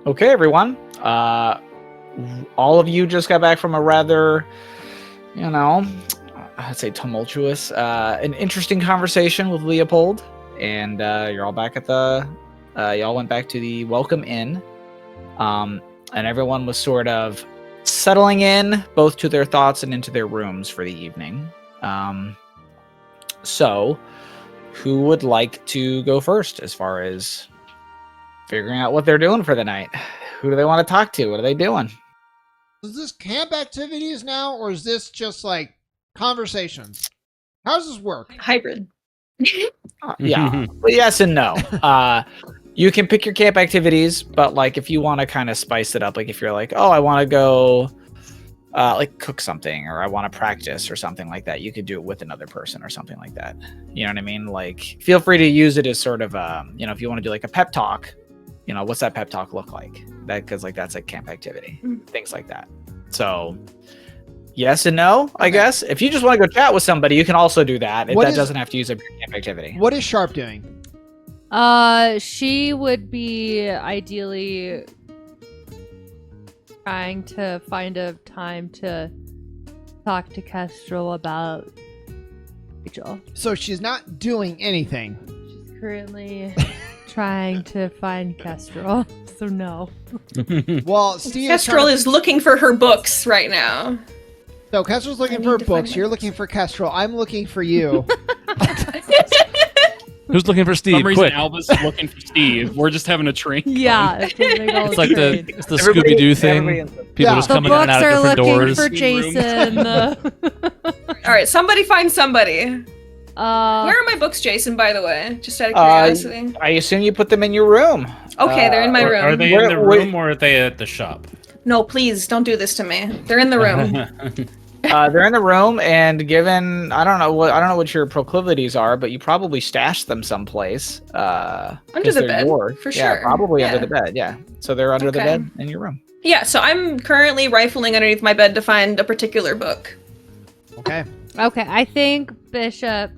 Okay, everyone. All of you just got back from a rather, I'd say tumultuous, an interesting conversation with Leopold, and you're all back at y'all went back to the Welcome Inn, and everyone was sort of settling in, both to their thoughts and into their rooms for the evening. So, who would like to go first as far as figuring out what they're doing for the night? Who do they want to talk to? What are they doing? Is this camp activities now, or is this just like conversations? How does this work? Hybrid. Yeah, but yes and no. You can pick your camp activities, but like if you want to kind of spice it up, like if you're like, oh, I want to go like cook something, or I want to practice or something like that, you could do it with another person or something like that. You know what I mean? Like, feel free to use it as sort of, if you want to do like a pep talk, what's that pep talk look like? Because like that's a camp activity, things like that. So yes and no, I guess. If you just want to go chat with somebody, you can also do that. Doesn't have to use up your camp activity. What is Sharp doing? She would be ideally trying to find a time to talk to Kestrel about Rachel. So she's not doing anything. She's currently trying to find Kestrel, so no. Well, Steve Kestrel is looking for her books right now. So Kestrel's looking for books. You're looking for Kestrel. I'm looking for you. Who's looking for Steve? For some reason, Quick. Alba's looking for Steve. We're just having a drink. Yeah, It's like the Scooby-Doo thing. People just the coming in and books out are of different looking doors. for Jason. All right, somebody find somebody. Where are my books, Jason, by the way? Just out of curiosity. I assume you put them in your room. Okay, they're in my room. Are they in the room or are they at the shop? No, please, don't do this to me. They're in the room. They're in the room, and given I don't know what your proclivities are, but you probably stashed them someplace. Under the bed, for sure. Yeah, probably under the bed. Yeah, so they're under the bed in your room. Yeah, so I'm currently rifling underneath my bed to find a particular book. Okay. Okay, I think Bishop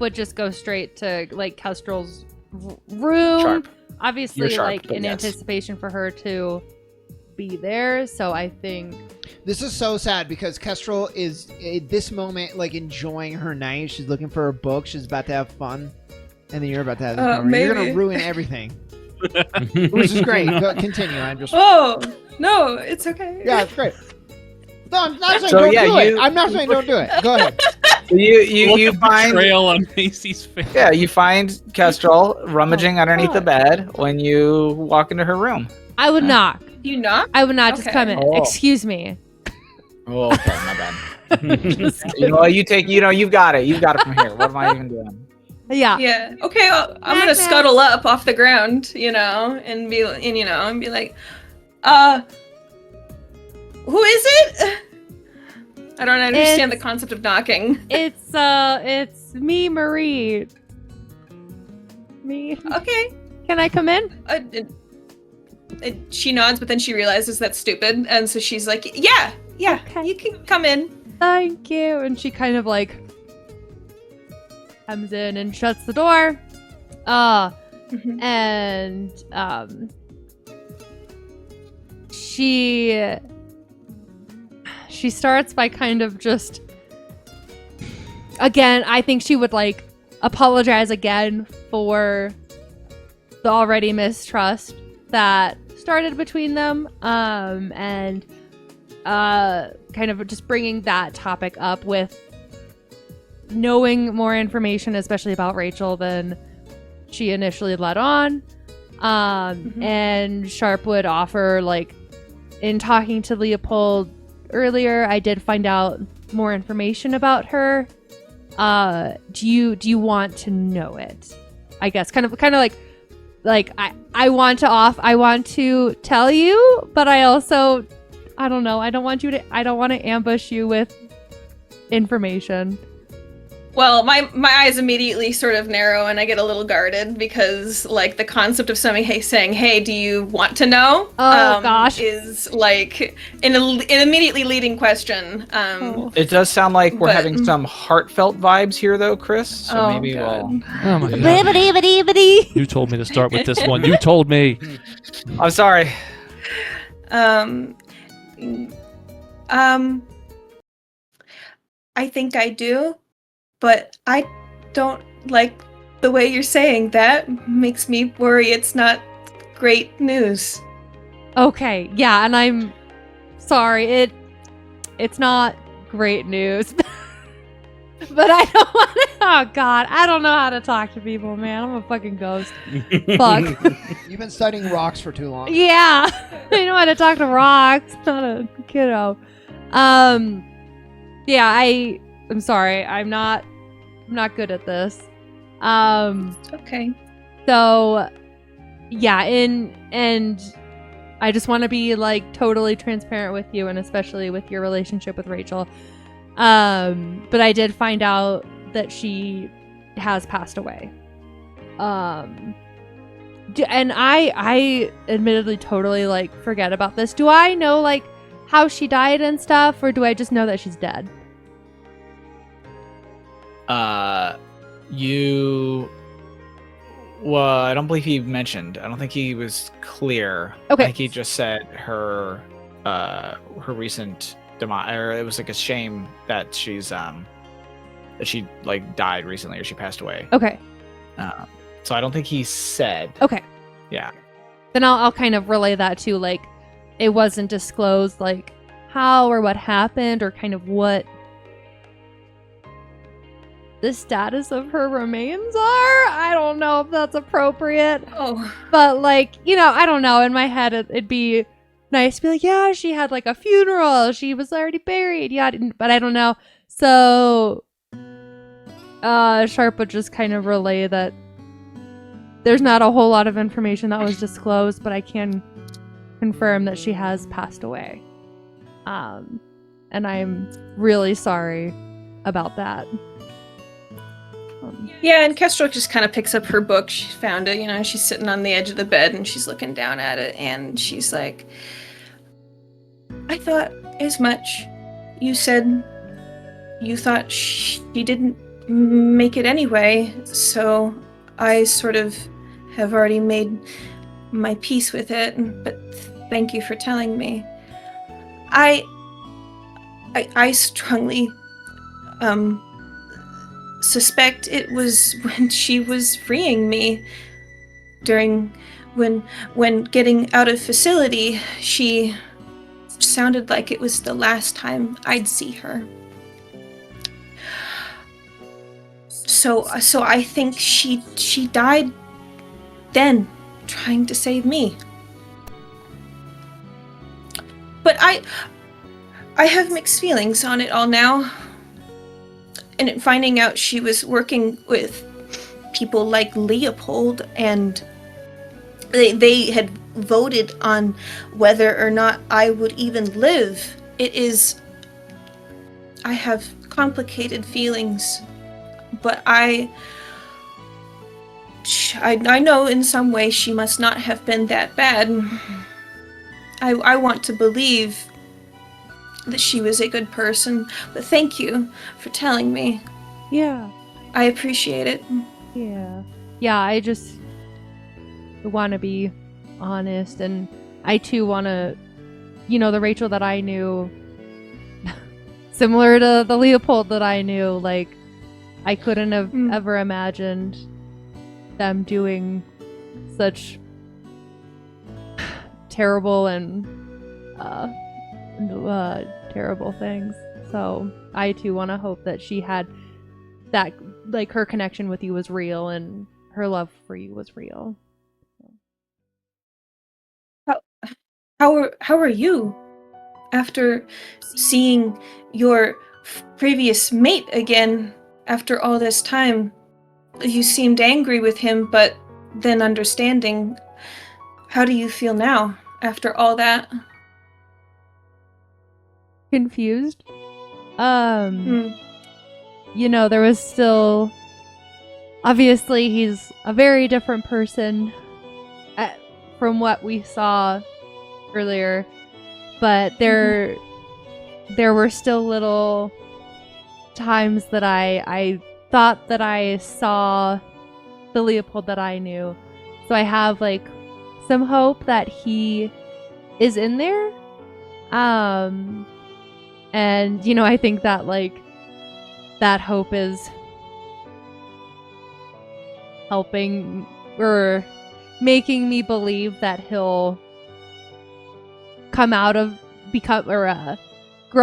would just go straight to like Kestrel's room. Sharp. Obviously, You're sharp, like but in yes. anticipation for her to be there. So I think This is so sad because Kestrel is at this moment like enjoying her night. She's looking for a book. She's about to have fun, and then you're about to have this moment. You're gonna ruin everything, which is great. Go, continue. I'm just. Oh no, it's okay. Yeah, it's great. No, I'm not saying don't do it. I'm not saying don't do it. Go ahead. You find trail on Macy's face. Yeah, you find Kestrel rummaging underneath the bed when you walk into her room. I would knock. You knock? I would not just Okay. come in. Oh. Excuse me. Oh, okay, my bad. You've got it. You've got it from here. What am I even doing? Yeah. Yeah. Okay, well, I'm gonna scuttle up off the ground, and be like, who is it? I don't understand the concept of knocking. It's me, Marie. Me. Okay. Can I come in? She nods, but then she realizes that's stupid, and so she's like, yeah, Okay. you can come in. Thank you. And she kind of like comes in and shuts the door. And she starts by kind of just, again, I think she would like apologize again for the already mistrust that started between them, and kind of just bringing that topic up with knowing more information, especially about Rachel, than she initially let on. And Sharp would offer, like, in talking to Leopold earlier, I did find out more information about her. Do you want to know it? I guess kind of like I want to tell you, but I also, I don't know. I don't want to ambush you with information. Well, my eyes immediately sort of narrow and I get a little guarded because, like, the concept of somebody saying, "Hey, do you want to know?" Gosh, is like an immediately leading question. It does sound like we're having some heartfelt vibes here, though, Chris. So maybe we'll. Oh my god! You told me to start with this one. You told me. I'm sorry. I think I do, but I don't like the way you're saying that. Makes me worry it's not great news. Okay, yeah, and I'm sorry. It's not great news. But I don't want to. Oh God, I don't know how to talk to people, man. I'm a fucking ghost. Fuck. You've been studying rocks for too long. Yeah, I know how to talk to rocks, not a kiddo. Yeah, I'm sorry. I'm not good at this. It's okay. So, yeah, and I just want to be like totally transparent with you, and especially with your relationship with Rachel. But I did find out that she has passed away. And I admittedly totally like forget about this. Do I know like how she died and stuff, or do I just know that she's dead? Well, I don't believe he mentioned. I don't think he was clear. Okay. I think he just said her recent demise, or it was like a shame that she's that she like died recently or she passed away. Okay. So I don't think he said. Okay. Yeah. Then I'll kind of relay that too. Like, it wasn't disclosed like how or what happened or kind of what the status of her remains are. I don't know if that's appropriate. Oh. But like, you know, I don't know. In my head, it'd be nice to be like, yeah, she had like a funeral. She was already buried. Yeah, but I don't know. So, Sharp would just kind of relay that there's not a whole lot of information that was disclosed, but I can confirm that she has passed away. And I'm really sorry about that. Yeah, and Kestrel just kind of picks up her book. She found it, you know, she's sitting on the edge of the bed and she's looking down at it and she's like, I thought as much. You said you thought she didn't make it anyway, so I sort of have already made my peace with it, but thank you for telling me. I strongly suspect it was when she was freeing me when getting out of facility. She sounded like it was the last time I'd see her. So I think she died then, trying to save me. But I have mixed feelings on it all now. And finding out she was working with people like Leopold and they had voted on whether or not I would even live. I have complicated feelings, but I know in some way she must not have been that bad. I want to believe that she was a good person, but thank you for telling me. Yeah. I appreciate it. Yeah. Yeah, I just want to be honest, and I too want to, you know, the Rachel that I knew, similar to the Leopold that I knew, like, I couldn't have ever imagined them doing such terrible and terrible things. So I too want to hope that she had that, like, her connection with you was real and her love for you was real. How are you after seeing your previous mate again after all this time? You seemed angry with him, but then understanding. How do you feel now after all that? Confused. there was still, obviously he's a very different person from what we saw earlier, but there were still little times that I thought that I saw the Leopold that I knew. So I have like some hope that he is in there. And I think that like that hope is helping or making me believe that he'll grow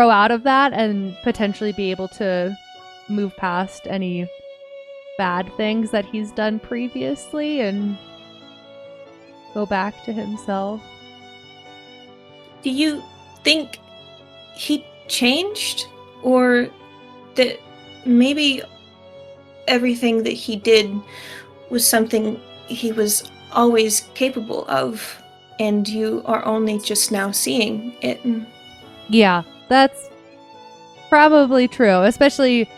out of that and potentially be able to move past any bad things that he's done previously and go back to himself. Do you think he changed, or that maybe everything that he did was something he was always capable of, and you are only just now seeing it? Yeah, that's probably true. Especially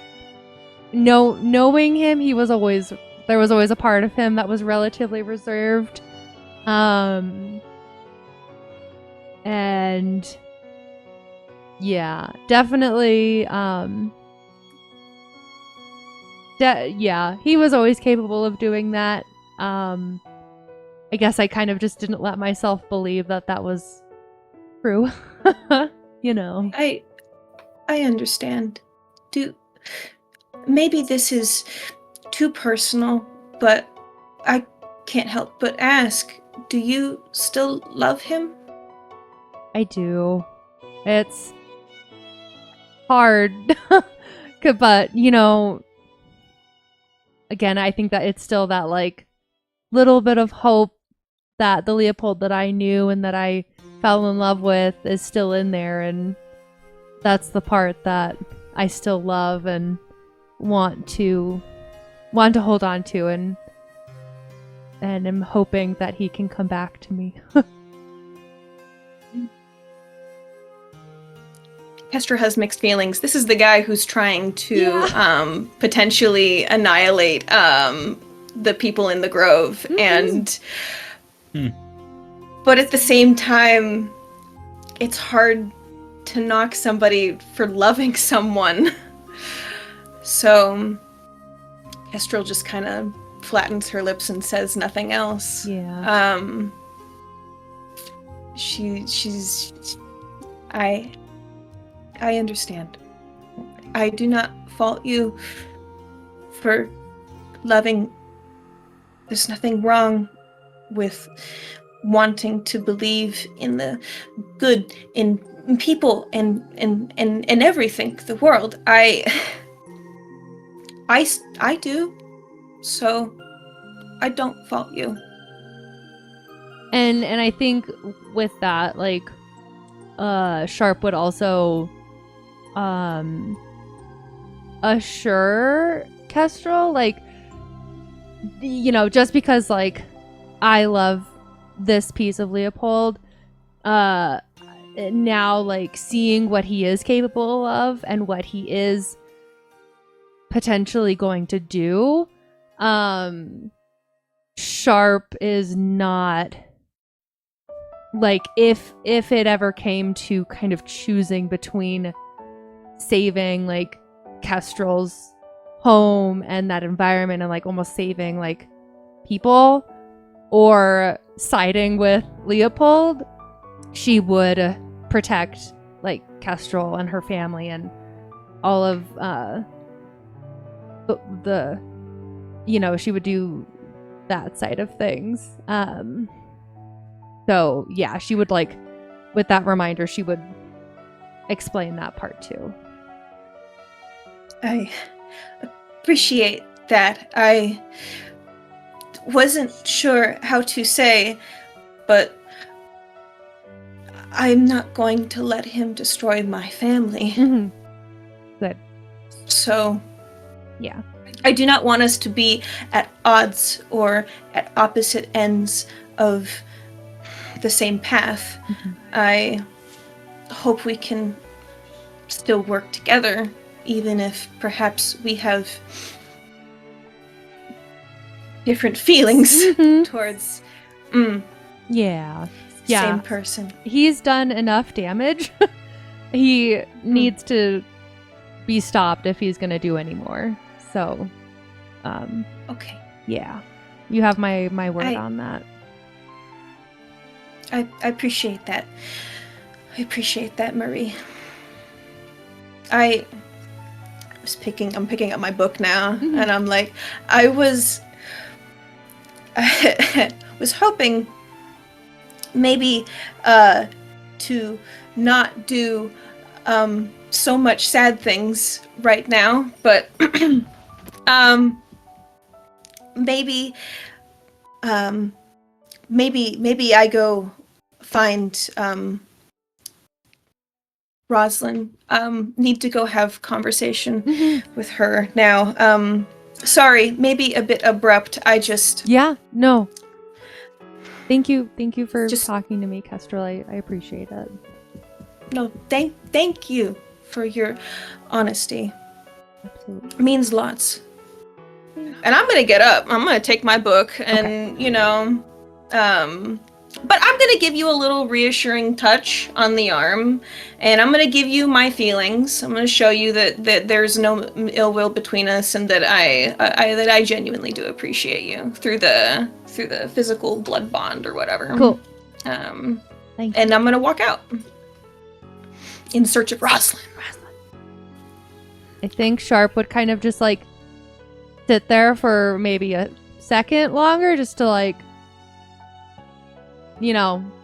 knowing him, there was always a part of him that was relatively reserved. And yeah, definitely. He was always capable of doing that. I guess I kind of just didn't let myself believe that was true. I understand. Maybe this is too personal, but I can't help but ask, do you still love him? I do. It's hard. But, again, I think that it's still that like little bit of hope that the Leopold that I knew and that I fell in love with is still in there, and that's the part that I still love and want to hold on to, and I'm hoping that he can come back to me. Kestra has mixed feelings. This is the guy who's trying to potentially annihilate the people in the grove, and but at the same time, it's hard to knock somebody for loving someone. So Kestrel just kind of flattens her lips and says nothing else. Yeah. I understand. I do not fault you for loving. There's nothing wrong with wanting to believe in the good in people and everything, the world. I do. So I don't fault you. And I think with that, like, Sharp would also assure Kestrel, like, just because, like, I love this piece of Leopold, now, like, seeing what he is capable of and what he is potentially going to do, Sharp is not, like, if it ever came to kind of choosing between saving, like, Kestrel's home and that environment and, like, almost saving, like, people, or siding with Leopold, she would protect, like, Kestrel and her family and all of the she would do that side of things. So yeah, she would, like, with that reminder, she would explain that part too. I appreciate that. I wasn't sure how to say, but I'm not going to let him destroy my family. Mm-hmm. Good. So, yeah. I do not want us to be at odds or at opposite ends of the same path. Mm-hmm. I hope we can still work together even if perhaps we have different feelings towards Yeah. same person. He's done enough damage. He needs to be stopped if he's going to do any more. So, Okay. yeah. You have my word on that. I appreciate that. I appreciate that, Marie. I'm picking up my book now, and I'm like, I was hoping maybe to not do so much sad things right now, but maybe I go find Rosalind. Need to go have conversation with her now. Sorry, maybe a bit abrupt. Yeah, no. Thank you for talking to me, Kestrel. I appreciate it. No, thank you for your honesty. Absolutely. It means lots. And I'm gonna get up. I'm gonna take my book and but I'm gonna give you a little reassuring touch on the arm, and I'm gonna give you my feelings. I'm gonna show you that there's no ill will between us, and that I genuinely do appreciate you through the physical blood bond or whatever. Cool. Thank you. And And I'm gonna walk out in search of Rosalind. I think Sharp would kind of just like sit there for maybe a second longer, just to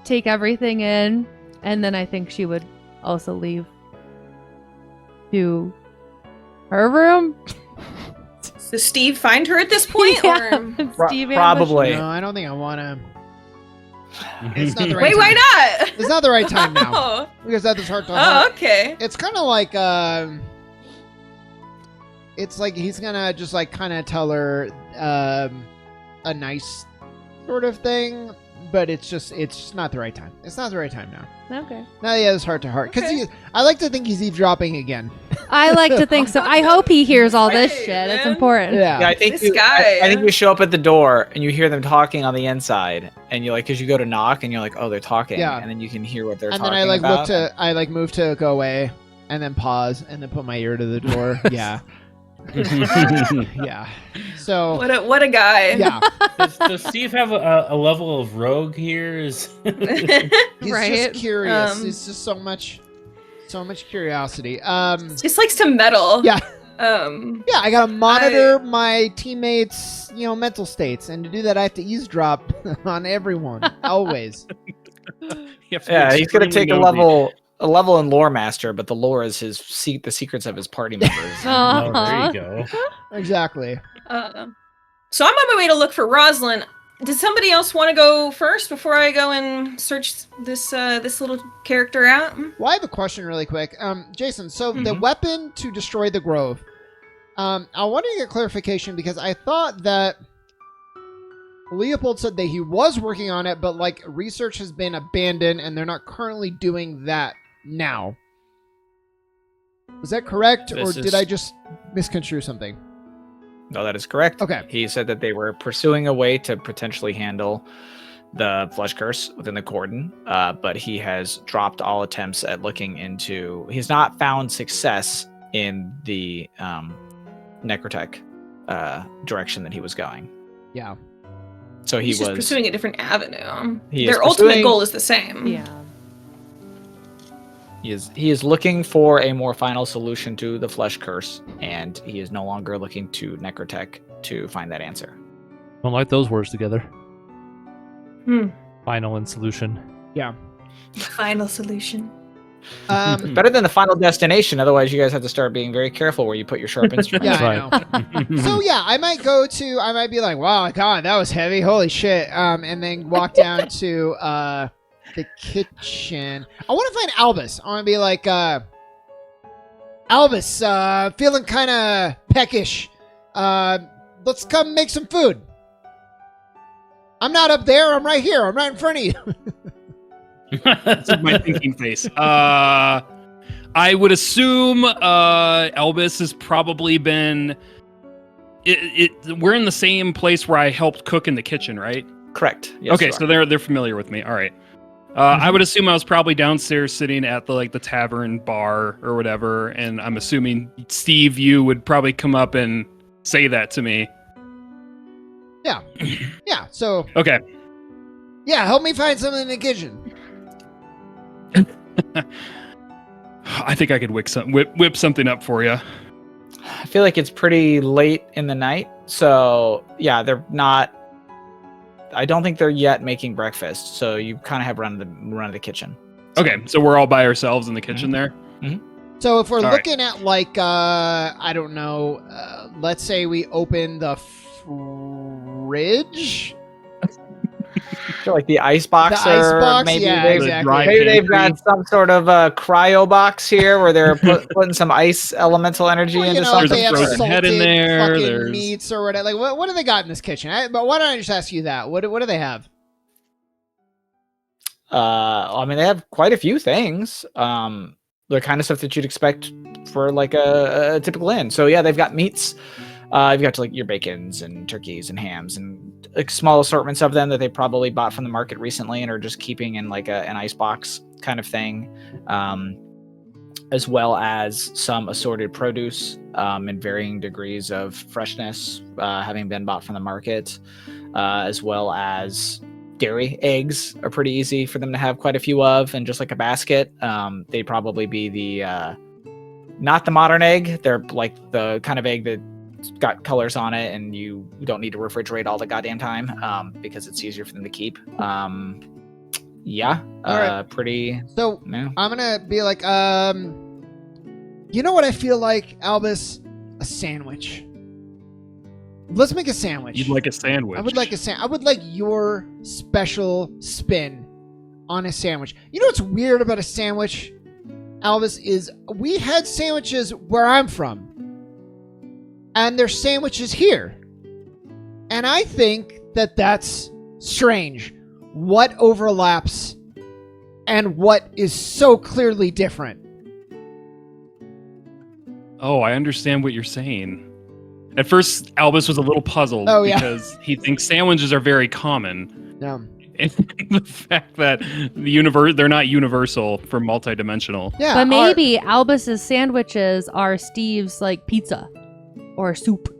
take everything in, and then I think she would also leave to her room. Does Steve find her at this point? Yeah. Or Steve Probably. No, I don't think I want to. It's not the right wait, time. why not? It's not the right time now. Oh, Because that is heart to oh, heart. okay. It's kind of like it's like he's gonna just kind of tell her a nice sort of thing, but it's just not the right time. It's not the right time now. Okay. Now he has heart to heart because Okay. I like to think he's eavesdropping again. I like to think so. I hope he hears all this Right, shit. It's man. important. Yeah. Yeah, I think This guy. I think you show up at the door and you hear them talking on the inside, and you're like, because you go to knock and you're like, oh, they're talking, Yeah. and then you can hear what they're And talking then I about. move to go away, and then pause, and then put my ear to the door. Yeah. Yeah. So. What a guy. Yeah. Does Steve have a level of rogue here? Is He's Right. just curious. Um, It's just so much curiosity. Just likes to meddle. Yeah. Yeah, I gotta monitor my teammates, mental states, and to do that, I have to eavesdrop on everyone always. Yeah, he's gonna take a level in lore master, but the lore is the secrets of his party members. Oh, there you go. Exactly. So I'm on my way to look for Rosalind. Does somebody else want to go first before I go and search this little character out? Well, I have a question really quick. Jason, so the Mhm. weapon to destroy the grove, I wanted to get clarification because I thought that Leopold said that he was working on it, but research has been abandoned and they're not currently doing that now. Was that correct, or did I just misconstrue something? No, that is correct. Okay. He said that they were pursuing a way to potentially handle the flesh curse within the cordon, but he has dropped all attempts at looking into. He's not found success in the necrotech direction that he was going. Yeah. So He's just pursuing a different avenue. He is Their ultimate pursuing- goal is the same. Yeah. He is looking for a more final solution to the flesh curse, and he is no longer looking to necrotech to find that answer. Don't like those words together. Hmm. Final and solution. Yeah. Final solution. It's better than the final destination. Otherwise, you guys have to start being very careful where you put your sharp instruments. Yeah, I know. So yeah, I might be like, wow, God, that was heavy. Holy shit. And then walk down to the kitchen. I want to find Albus. I want to be like, Albus, feeling kind of peckish. Let's come make some food. I'm not up there. I'm right here. I'm right in front of you. That's my thinking face. I I would assume Elvis has probably been. We're in the same place where I helped cook in the kitchen, right? Correct. Yes, okay, so they're familiar with me. All right. I would assume I was probably downstairs sitting at the tavern bar or whatever, and I'm assuming Steve, you would probably come up and say that to me. Yeah. Yeah. So. Okay. Yeah, help me find something in the kitchen. I think I could whip something up for you. I feel like it's pretty late in the night, so yeah, they're not. I don't think they're yet making breakfast, so you kind of have run of the kitchen. Okay, so we're all by ourselves in the kitchen there. So if we're looking at I don't know, let's say we open the fridge. So like the ice box, maybe exactly. They've got some sort of cryo box here where they're putting some ice elemental energy into something. They have frozen head in there. Fucking meats or whatever. Like what do they got in this kitchen? But why don't I just ask you that? What do they have? I mean, they have quite a few things. The kind of stuff that you'd expect for like a typical inn. So yeah, they've got meats. You've got like your bacons and turkeys and hams and like small assortments of them that they probably bought from the market recently and are just keeping in like an ice box kind of thing, as well as some assorted produce in varying degrees of freshness, having been bought from the market, as well as dairy. Eggs are pretty easy for them to have quite a few of, and just like a basket. They'd probably be the not the modern egg. They're like the kind of egg that got colors on it and you don't need to refrigerate all the goddamn time because it's easier for them to keep. Pretty. So I'm gonna be like, you know what I feel like, Albus? A sandwich. Let's make a sandwich. You'd like a sandwich? I would like I would like your special spin on a sandwich. You know what's weird about a sandwich, Albus, is we had sandwiches where I'm from. And there's sandwiches here. And I think that that's strange. What overlaps and what is so clearly different? Oh, I understand what you're saying. At first, Albus was a little puzzled because he thinks sandwiches are very common. Yeah. And the fact that they're not universal for multidimensional. Yeah. But maybe Albus's sandwiches are Steve's like pizza. Or soup.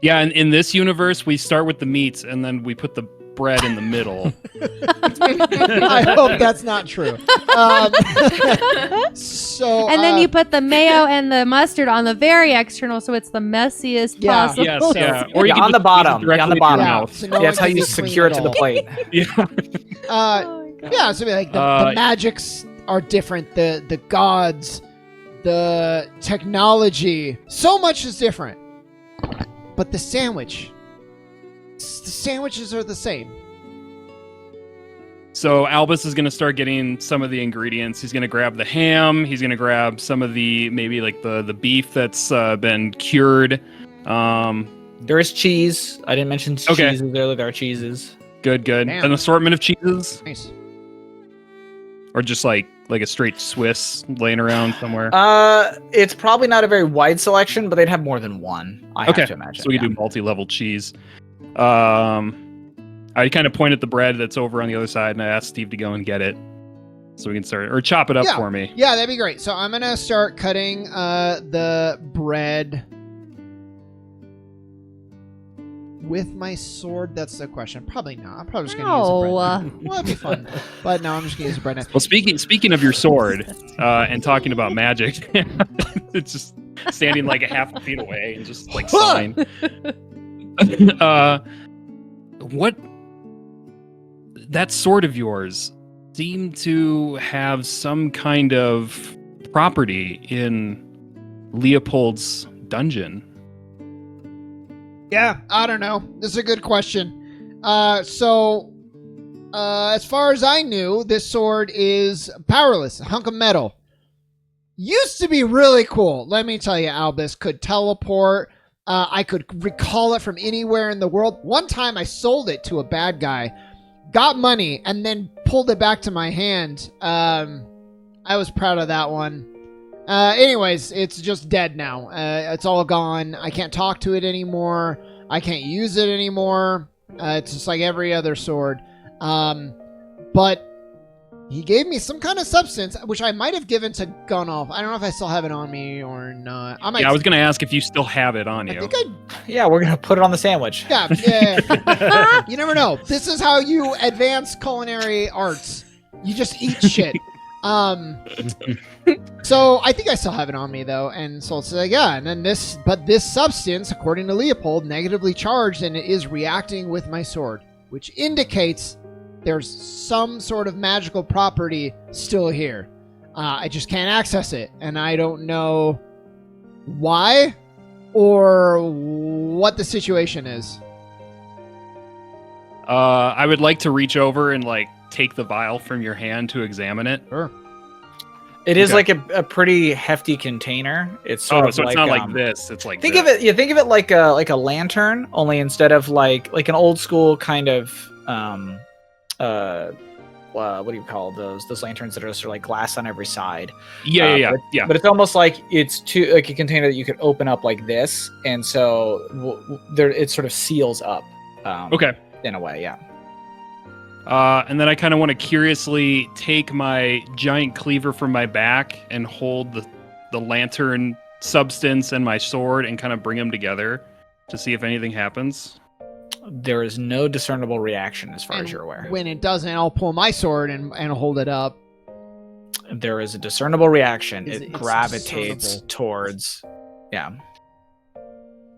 Yeah, and in this universe, we start with the meats and then we put the bread in the middle. I hope that's not true. And then you put the mayo and the mustard on the very external, so it's the messiest possible. Yes, yeah. Or you on the bottom. On the bottom. Yeah, so that's how you secure it to the plate. Yeah, so like the magics are different. The gods. The technology, so much is different. But the sandwiches are the same. So Albus is going to start getting some of the ingredients. He's going to grab the ham. He's going to grab some of maybe like the beef that's been cured. There is cheese. I didn't mention cheeses earlier. There are cheeses. Good. Damn. An assortment of cheeses? Nice. Or just like a straight Swiss laying around somewhere? It's probably not a very wide selection, but they'd have more than one, I have to imagine. So we do multi-level cheese. I kind of point at the bread that's over on the other side, and I asked Steve to go and get it. So we can start, or chop it up for me. Yeah, that'd be great. So I'm going to start cutting the bread with my sword. That's the question. Probably not. I'm probably just going to use a bread knife. Well, that'd be fun. But no, I'm just going to use a bread knife. Well, speaking of your sword and talking about magic, it's just standing like a half a feet away and just like sighing. What? That sword of yours seemed to have some kind of property in Leopold's dungeon. Yeah, I don't know. This is a good question. As far as I knew, this sword is powerless, a hunk of metal. Used to be really cool. Let me tell you, Albus could teleport. I could recall it from anywhere in the world. One time I sold it to a bad guy, got money, and then pulled it back to my hand. I was proud of that one. Anyways, it's just dead now. It's all gone. I can't talk to it anymore. I can't use it anymore. It's just like every other sword. But he gave me some kind of substance, which I might have given to Gunnolf. I don't know if I still have it on me or not. I was going to ask if you still have it on you. Yeah, we're going to put it on the sandwich. Yeah. You never know. This is how you advance culinary arts. You just eat shit. So I think I still have it on me though, and so it's like, yeah, and then this substance, according to Leopold, negatively charged, and it is reacting with my sword, which indicates there's some sort of magical property still here. I just can't access it, and I don't know why or what the situation is. I would like to reach over and like take the vial from your hand to examine it. Sure. It is like a pretty hefty container. It's sort of so like, it's not like this. It's like think of it like a lantern, only instead of like an old school kind of what do you call those lanterns that are sort of like glass on every side? Yeah. But it's almost like it's like a container that you could open up like this, and so it sort of seals up. Okay. In a way, yeah. And then I kind of want to curiously take my giant cleaver from my back and hold the lantern substance and my sword and kind of bring them together to see if anything happens. There is no discernible reaction as far as you're aware. When it doesn't, I'll pull my sword and hold it up. There is a discernible reaction. It it's gravitates towards... Yeah.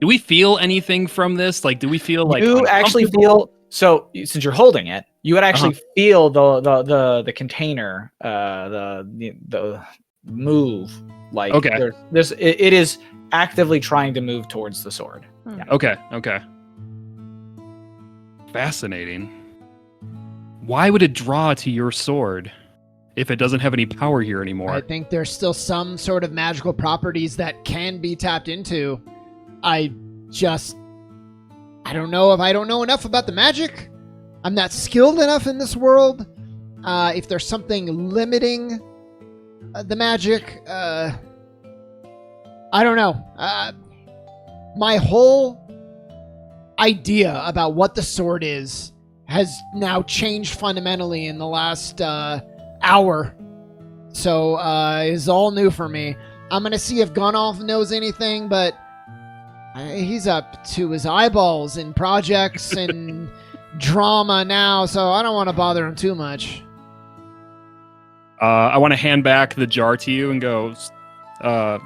Do we feel anything from this? Like, do we feel like... You actually feel... So, since you're holding it, you would actually feel the container, the move. Like, okay. It is actively trying to move towards the sword. Yeah. Okay. Fascinating. Why would it draw to your sword if it doesn't have any power here anymore? I think there's still some sort of magical properties that can be tapped into. I don't know if I don't know enough about the magic. I'm not skilled enough in this world. If there's something limiting the magic, I don't know. My whole idea about what the sword is has now changed fundamentally in the last hour. So it's all new for me. I'm going to see if Gunnolf knows anything, but he's up to his eyeballs in projects and drama now, so I don't want to bother him too much. I want to hand back the jar to you and go,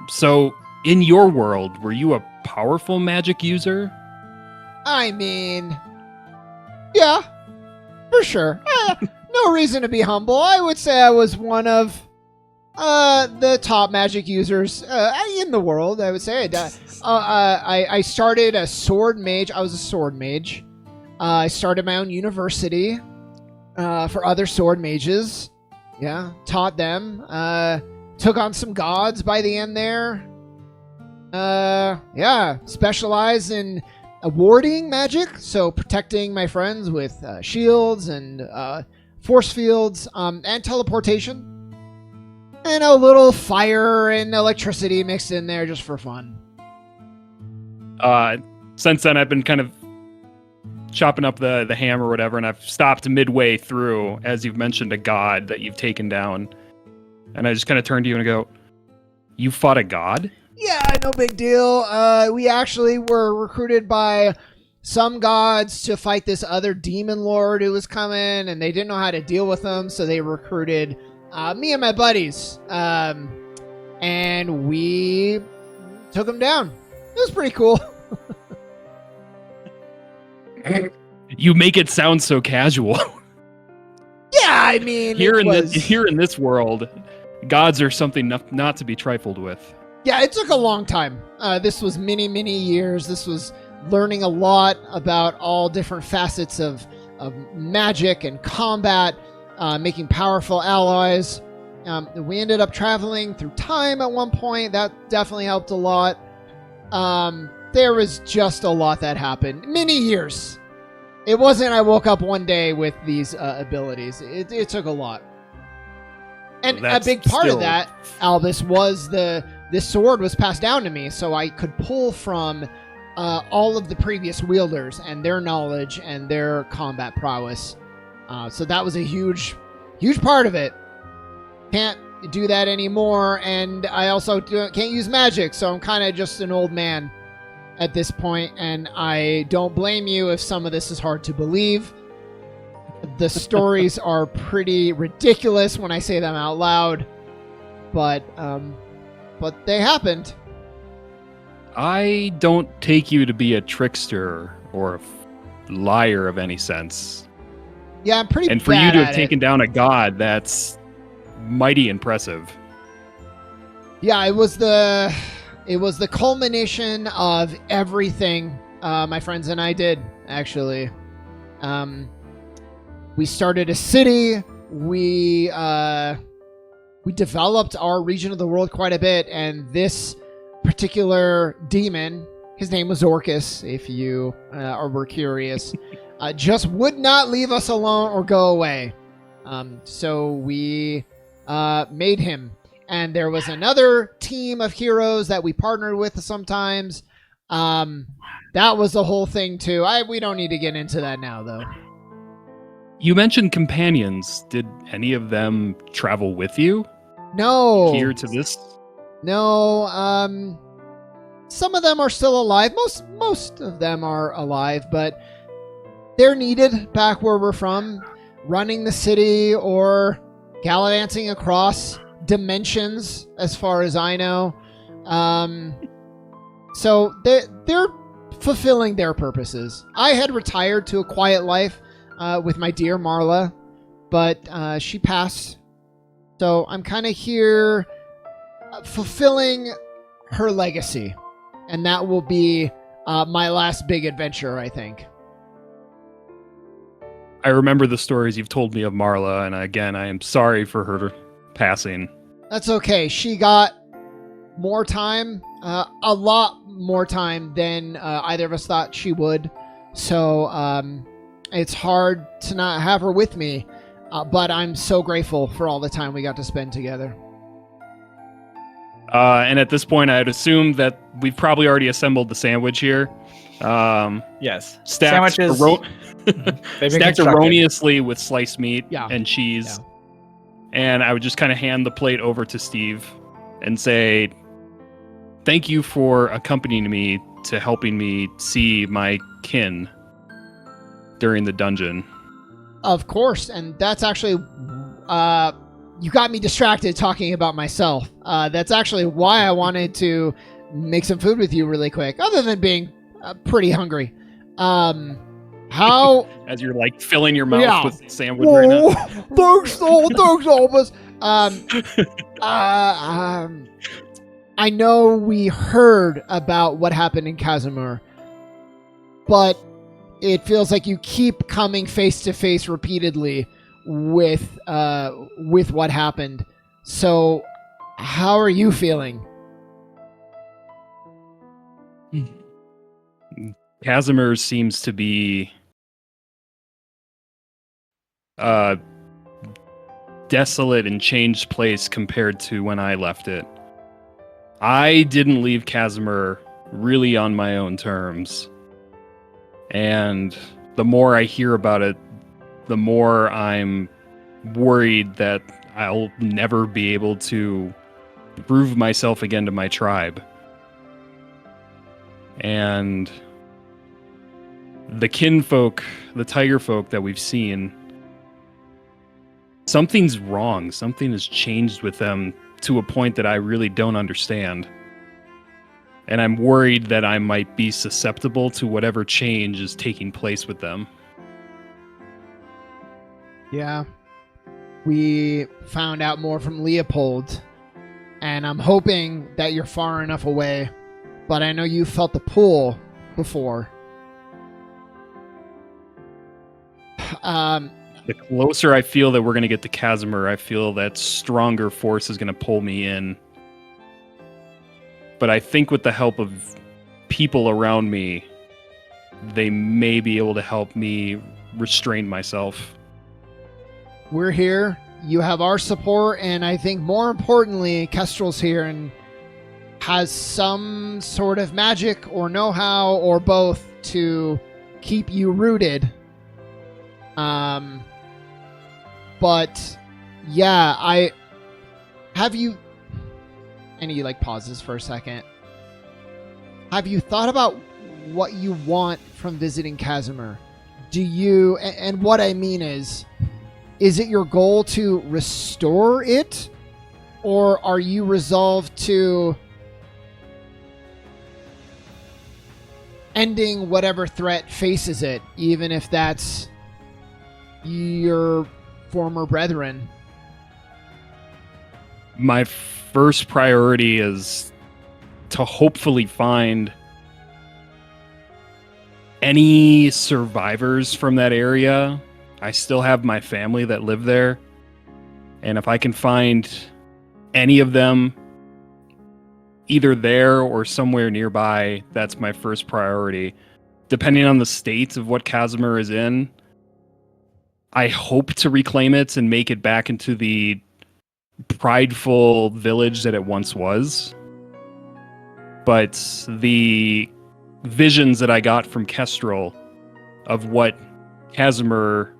so in your world, were you a powerful magic user? I mean, yeah, for sure. No reason to be humble. I would say I was one of the top magic users in the world. I would say I started a sword mage. I was a sword mage. I started my own university for other sword mages. Yeah, taught them. Took on some gods by the end there. Yeah, specialized in warding magic, so protecting my friends with shields and force fields and teleportation. And a little fire and electricity mixed in there just for fun. Since then, I've been kind of chopping up the ham or whatever, and I've stopped midway through, as you've mentioned, a god that you've taken down. And I just kind of turn to you and go, you fought a god? Yeah, no big deal. We actually were recruited by some gods to fight this other demon lord who was coming, and they didn't know how to deal with him, so they recruited me and my buddies, and we took him down. It was pretty cool. You make it sound so casual. Yeah, I mean, here in this world, gods are something not to be trifled with. Yeah, it took a long time. This was many years. This was learning a lot about all different facets of magic and combat, making powerful allies. We ended up traveling through time at one point. That definitely helped a lot. There was just a lot that happened. Many years. It wasn't I woke up one day with these abilities. It took a lot. And That's a big part still- of that, Albus, was this sword was passed down to me, so I could pull from all of the previous wielders and their knowledge and their combat prowess. So that was a huge part of it. Can't do that anymore, and I also can't use magic, so I'm kind of just an old man at this point, and I don't blame you if some of this is hard to believe. The stories are pretty ridiculous when I say them out loud, but they happened. I don't take you to be a trickster or a liar of any sense. Yeah, I'm pretty And for bad you to at have it. taken down a god, that's mighty impressive. Yeah, it was the culmination of everything my friends and I did, actually. We started a city. We developed our region of the world quite a bit, and this particular demon, his name was Orcus, if you were curious, just would not leave us alone or go away. So we made him. And there was another team of heroes that we partnered with sometimes. That was the whole thing, too. We don't need to get into that now, though. You mentioned companions. Did any of them travel with you No. here to this? No. Some of them are still alive. Most of them are alive, but they're needed back where we're from, running the city or gallivanting across dimensions, as far as I know. So they're fulfilling their purposes. I had retired to a quiet life with my dear Marla, but she passed. So I'm kind of here fulfilling her legacy, and that will be my last big adventure, I think. I remember the stories you've told me of Marla, and again, I am sorry for her passing. That's okay. She got more time, a lot more time than either of us thought she would. So it's hard to not have her with me, but I'm so grateful for all the time we got to spend together. And at this point, I'd assume that we've probably already assembled the sandwich here. Yes. Stacked, Sandwiches. They've been stacked constructed. erroneously with sliced meat Yeah. and cheese. Yeah. And I would just kind of hand the plate over to Steve and say, thank you for accompanying me to helping me see my kin during the dungeon. Of course, and that's actually you got me distracted talking about myself. That's actually why I wanted to make some food with you really quick, other than being pretty hungry. How As you're like filling your mouth Yeah. with sandwich right now. thanks, Albus. I know we heard about what happened in Casimir, but it feels like you keep coming face to face repeatedly with what happened. So, how are you feeling? Casimir seems to be a desolate and changed place compared to when I left it. I didn't leave Casimir really on my own terms. And the more I hear about it, the more I'm worried that I'll never be able to prove myself again to my tribe. And the kinfolk, the tiger folk that we've seen, something's wrong. Something has changed with them to a point that I really don't understand. And I'm worried that I might be susceptible to whatever change is taking place with them. Yeah. We found out more from Leopold, and I'm hoping that you're far enough away, but I know you felt the pull before. The closer I feel that we're going to get to Casimir, I feel that stronger force is going to pull me in. But I think with the help of people around me, they may be able to help me restrain myself. We're here you have our support, and I think more importantly, Kestrel's here and has some sort of magic or know-how or both to keep you rooted. But yeah, and he like pauses for a second. Have you thought about what you want from visiting Casimir? Do you, and what I mean is it your goal to restore it, or are you resolved to ending whatever threat faces it, even if that's your former brethren? My first priority is to hopefully find any survivors from that area. I still have my family that live there. And if I can find any of them either there or somewhere nearby, that's my first priority. Depending on the state of what Casimir is in, I hope to reclaim it and make it back into the prideful village that it once was. But the visions that I got from Kestrel of what Casimir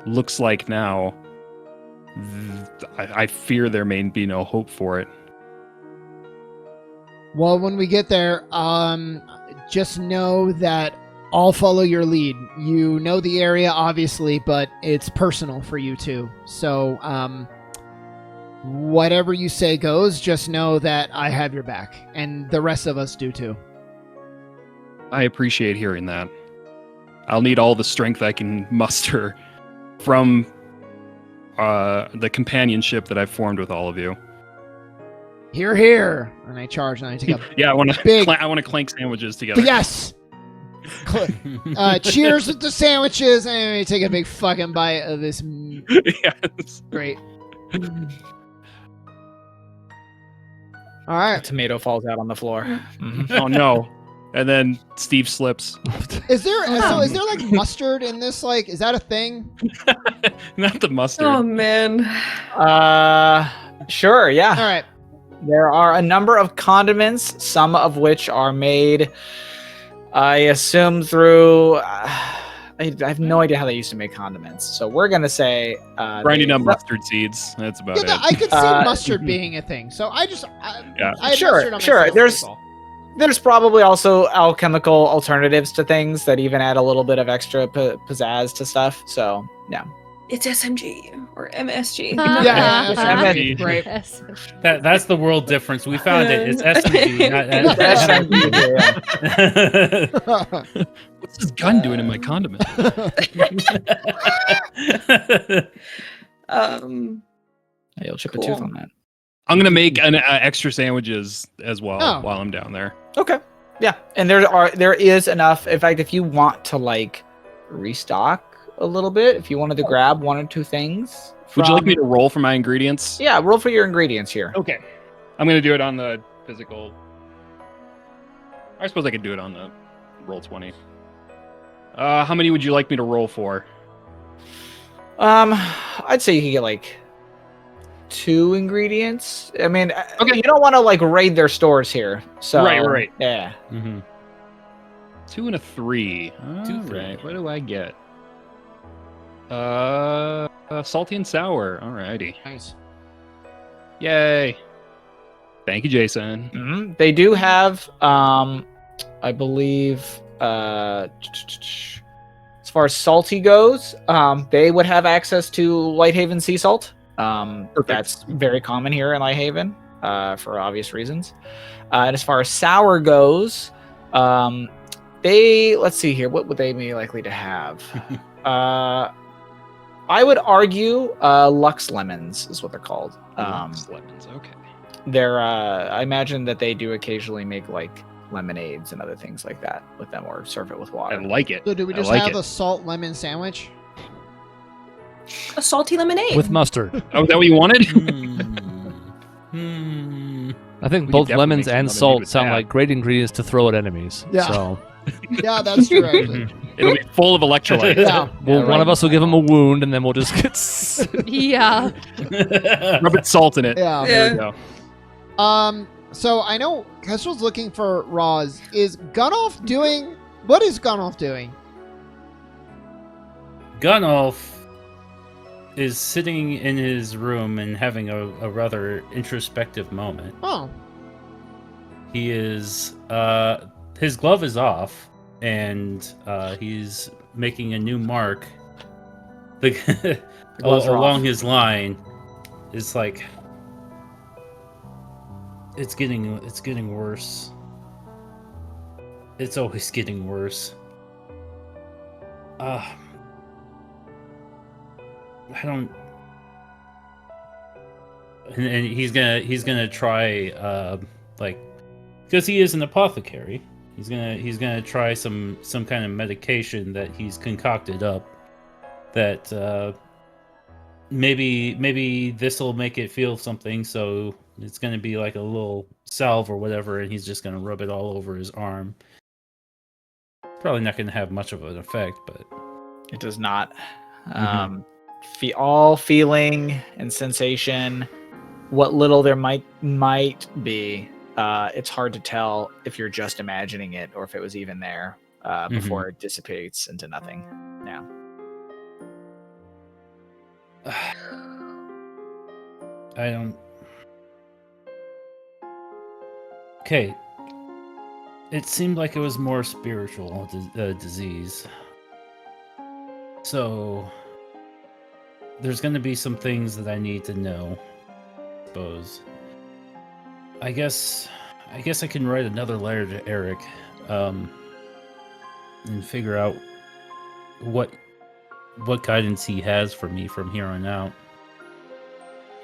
looks like now, I fear there may be no hope for it. Well, when we get there, just know that I'll follow your lead. You know the area, obviously, but it's personal for you too. So, whatever you say goes, just know that I have your back, and the rest of us do too. I appreciate hearing that. I'll need all the strength I can muster from the companionship that I've formed with all of you. Hear, hear! And I charge, and I take a Yeah, I want to. big. I want to clank sandwiches together. Yes. Cheers with the sandwiches, and we take a big fucking bite of this. Yes. Great. All right. A tomato falls out on the floor. Mhm. Oh no! And then Steve slips. Is there like mustard in this? Like, is that a thing? Not the mustard. Oh man. Sure, yeah. All right. There are a number of condiments, some of which are made, I assume, through. I have no idea how they used to make condiments, so we're gonna say Grinding up mustard seeds. That's about Yeah, it. I could see mustard being a thing. So I just. Yeah. I had Sure, mustard on my sure, sandwich, there's- that's all. There's probably also alchemical alternatives to things that even add a little bit of extra pizzazz to stuff. So yeah, It's SMG or MSG. Yeah, MSG. Great. Yes. That's the world difference. We found it. It's SMG, not SMG. What's this gun doing in my condiment? you'll chip Cool. a tooth on that. I'm gonna make an extra sandwiches as well Oh. while I'm down there. Okay. Yeah, and there is enough. In fact, if you want to like restock a little bit, if you wanted to grab one or two things, Would you like me to roll for my ingredients? Yeah, roll for your ingredients here. Okay. I'm gonna do it on the physical. I suppose I could do it on the roll 20. How many would you like me to roll for? I'd say you could get like 2 ingredients. I mean, Okay. you don't want to like raid their stores here. So Right. Yeah. Mm-hmm. 2 and a 3. Two, All three. right. What do I get? Salty and sour. Alrighty. Nice. Yay. Thank you, Jason. Mhm. They do have, I believe, as far as salty goes, they would have access to Lighthaven sea salt. That's very common here in Lighthaven, for obvious reasons. And as far as sour goes, let's see here, what would they be likely to have? I would argue Lux lemons is what they're called. Lux lemons. Okay. They're I imagine that they do occasionally make like lemonades and other things like that with them, or serve it with I water. like it. So do we I just like have it. a salt lemon sandwich? A salty lemonade. With mustard. Oh, is that what you wanted? I think We could both definitely lemons make some and lemonade salt with sound that. like great ingredients to throw at enemies. Yeah. So Yeah, that's true. Actually. It'll be full of electrolytes. Yeah. Well, one of us will give him a wound, and then we'll just get. Yeah. Rub it salt in it. Yeah. There we go. So I know Kestrel's looking for Roz. Is Gunnulf doing? What is Gunnulf doing? Gunnulf is sitting in his room and having a rather introspective moment. Oh. He is his glove is off, and he's making a new mark. Along his line. It's like it's getting worse. It's always getting worse. I don't. And he's gonna try because he is an apothecary. He's gonna try some kind of medication that he's concocted up. That maybe this will make it feel something. So it's gonna be like a little salve or whatever, and he's just gonna rub it all over his arm. Probably not gonna have much of an effect, but it does not. All feeling and sensation, what little there might be, it's hard to tell if you're just imagining it or if it was even there before it dissipates into nothing now. I don't. Okay. It seemed like it was more spiritual disease. So there's going to be some things that I need to know, I suppose. I guess I can write another letter to Eric, and figure out what guidance he has for me from here on out.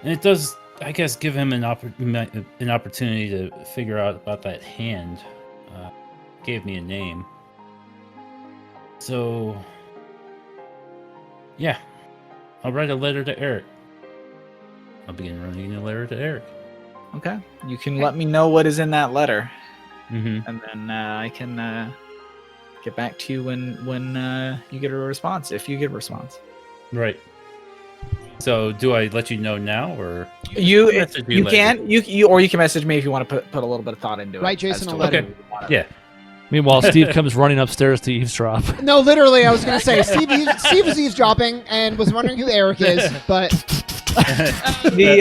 And it does, I guess, give him an opportunity to figure out about that hand. Gave me a name. So, yeah. I'll write a letter to Eric. I'll begin writing a letter to Eric. Okay. You can let me know what is in that letter. Mm-hmm. And then I can get back to you when you get a response, if you get a response. Right. So do I let you know now, or you can message me if you want to put a little bit of thought into it. Right, Jason, a letter. Okay. Yeah. Meanwhile, Steve comes running upstairs to eavesdrop. No, literally, I was going to say, Steve is eavesdropping and was wondering who Eric is, but... You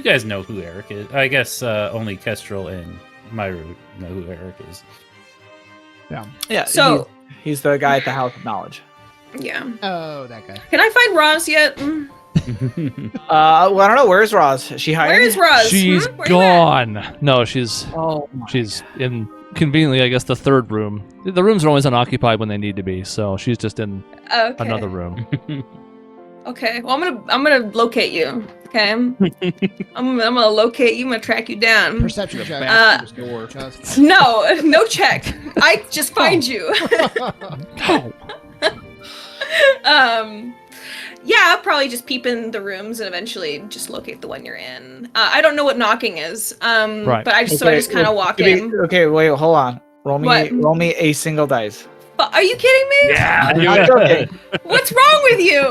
guys know who Eric is. I guess only Kestrel and Myru know who Eric is. Yeah. So he's the guy at the House of Knowledge. yeah. Oh, that guy. Can I find Roz yet? Well, I don't know. Where's Roz? Is she hired? Where is Roz? She's Where you at? gone. No, she's in conveniently, I guess, the third room. The rooms are always unoccupied when they need to be, so she's just in Okay. another room. Okay. Well, I'm gonna locate you. Okay. I'm gonna locate you. I'm gonna track you down. Perception check. No check. I just find you. Yeah, I'll probably just peep in the rooms and eventually just locate the one you're in. I don't know what knocking is. Right. But I just kind of walk in. Okay, wait, hold on. Roll me a single dice. But are you kidding me? Yeah. I'm not joking. What's wrong with you?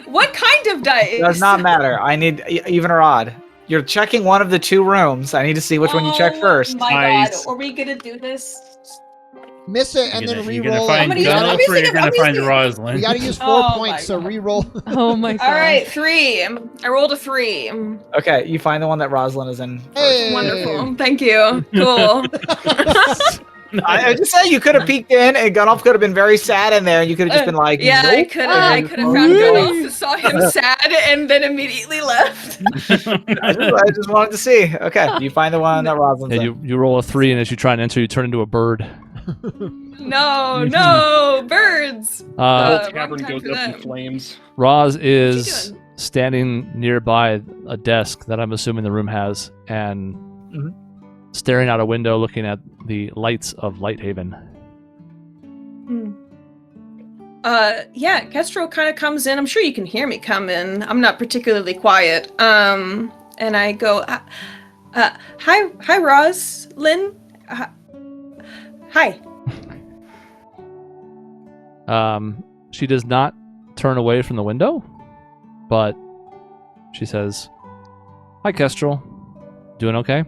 What kind of dice? It does not matter. I need even or odd. You're checking one of the two rooms. I need to see which one you check first. Oh my Nice. god, are we gonna do this? Miss it and then You're gonna re-roll. find Gunnulf, or you're gonna find We Rosalind. gotta use 4 Oh points, my so God. re-roll. Oh my god. All right, 3. I rolled a 3. Okay, you find the one that Rosalind is in. Hey. Wonderful. Thank you. Cool. I just say you could have peeked in, and Gunnulf could have been very sad in there, and you could have just been like, Yeah, nope. I could have found Gunnulf, saw him sad, and then immediately left. I just wanted to see. Okay, you find the one that Rosalind's Yeah, in. you roll a 3, and as you try and enter, you turn into a bird. No, birds. The wrong whole tavern time goes for up in them. flames. Roz What's he is doing? standing nearby a desk that I'm assuming the room has, and staring out a window looking at the lights of Lighthaven. Yeah, Kestrel kind of comes in. I'm sure you can hear me come in. I'm not particularly quiet. And I go, hi, Roz, Lynn. Hi. She does not turn away from the window, but she says, "Hi, Kestrel. Doing okay?"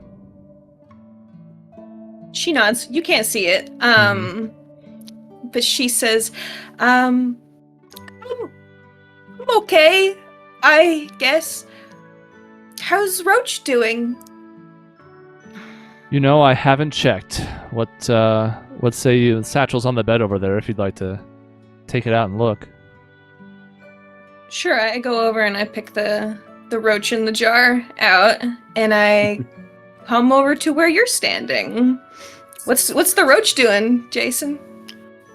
She nods. You can't see it. But she says, I'm okay, I guess. How's Roach doing? You know, I haven't checked. What say you? The satchel's on the bed over there if you'd like to take it out and look. Sure, I go over and I pick the roach in the jar out, and I come over to where you're standing. What's the roach doing, Jason?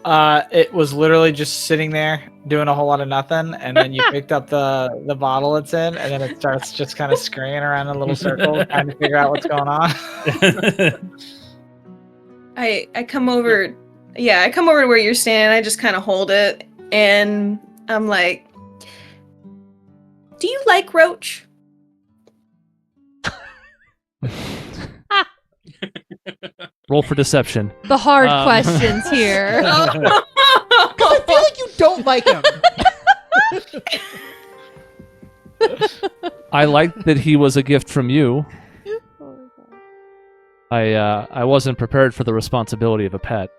It was literally just sitting there doing a whole lot of nothing, and then you picked up the bottle it's in, and then it starts just kind of scurrying around in a little circle, trying to figure out what's going on. I come over, I come over to where you're standing. I just kind of hold it, and I'm like, "Do you like Roach?" Roll for deception. The hard questions here. I feel like you don't like him. I liked that he was a gift from you. I wasn't prepared for the responsibility of a pet.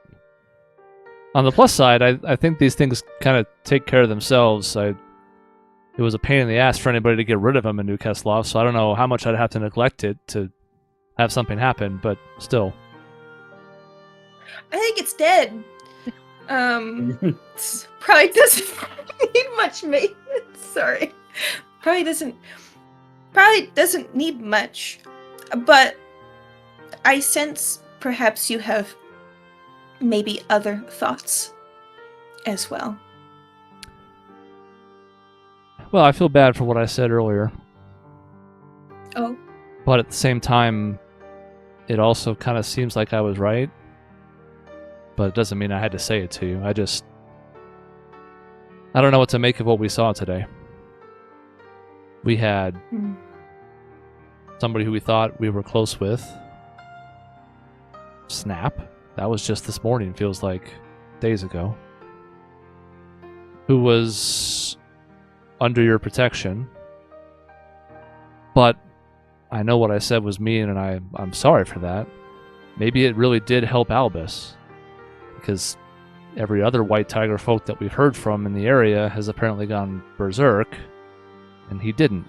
On the plus side, I think these things kind of take care of themselves. It was a pain in the ass for anybody to get rid of him in New Kesloff, so I don't know how much I'd have to neglect it to have something happen, but still. I think it's dead. Probably doesn't need much maintenance. Sorry. Probably doesn't need much. But I sense perhaps you have maybe other thoughts as well. Well, I feel bad for what I said earlier. Oh. But at the same time, it also kind of seems like I was right. But it doesn't mean I had to say it to you. I don't know what to make of what we saw today. We had somebody who we thought we were close with snap. That was just this morning, feels like days ago. Who was under your protection. But I know what I said was mean, and I'm sorry for that. Maybe it really did help Albus. Because every other white tiger folk that we've heard from in the area has apparently gone berserk, and he didn't.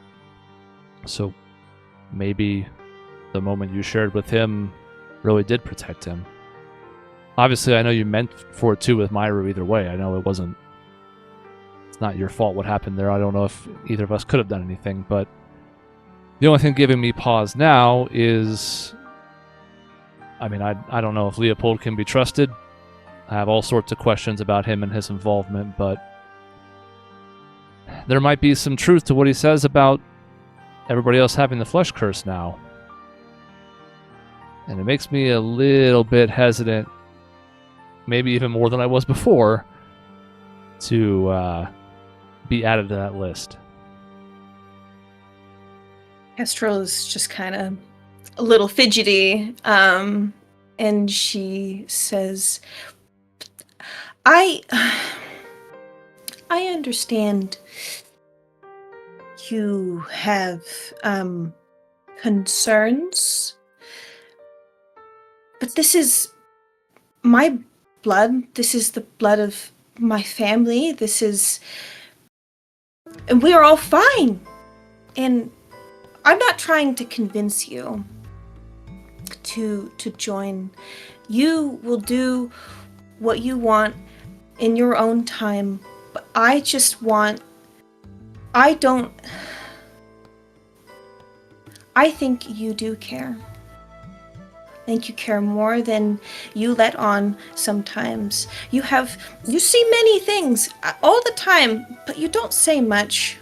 So maybe the moment you shared with him really did protect him. Obviously, I know you meant for it too with Myra either way. I know it's not your fault what happened there. I don't know if either of us could have done anything, but the only thing giving me pause now is, I don't know if Leopold can be trusted. I have all sorts of questions about him and his involvement, but there might be some truth to what he says about everybody else having the flesh curse now. And it makes me a little bit hesitant, maybe even more than I was before, to be added to that list. Kestrel is just kind of a little fidgety, and she says, I understand you have concerns, but this is my blood. This is the blood of my family. And we are all fine. And I'm not trying to convince you to join. You will do what you want in your own time, but I think you do care. I think you care more than you let on sometimes. You see many things all the time, but you don't say much.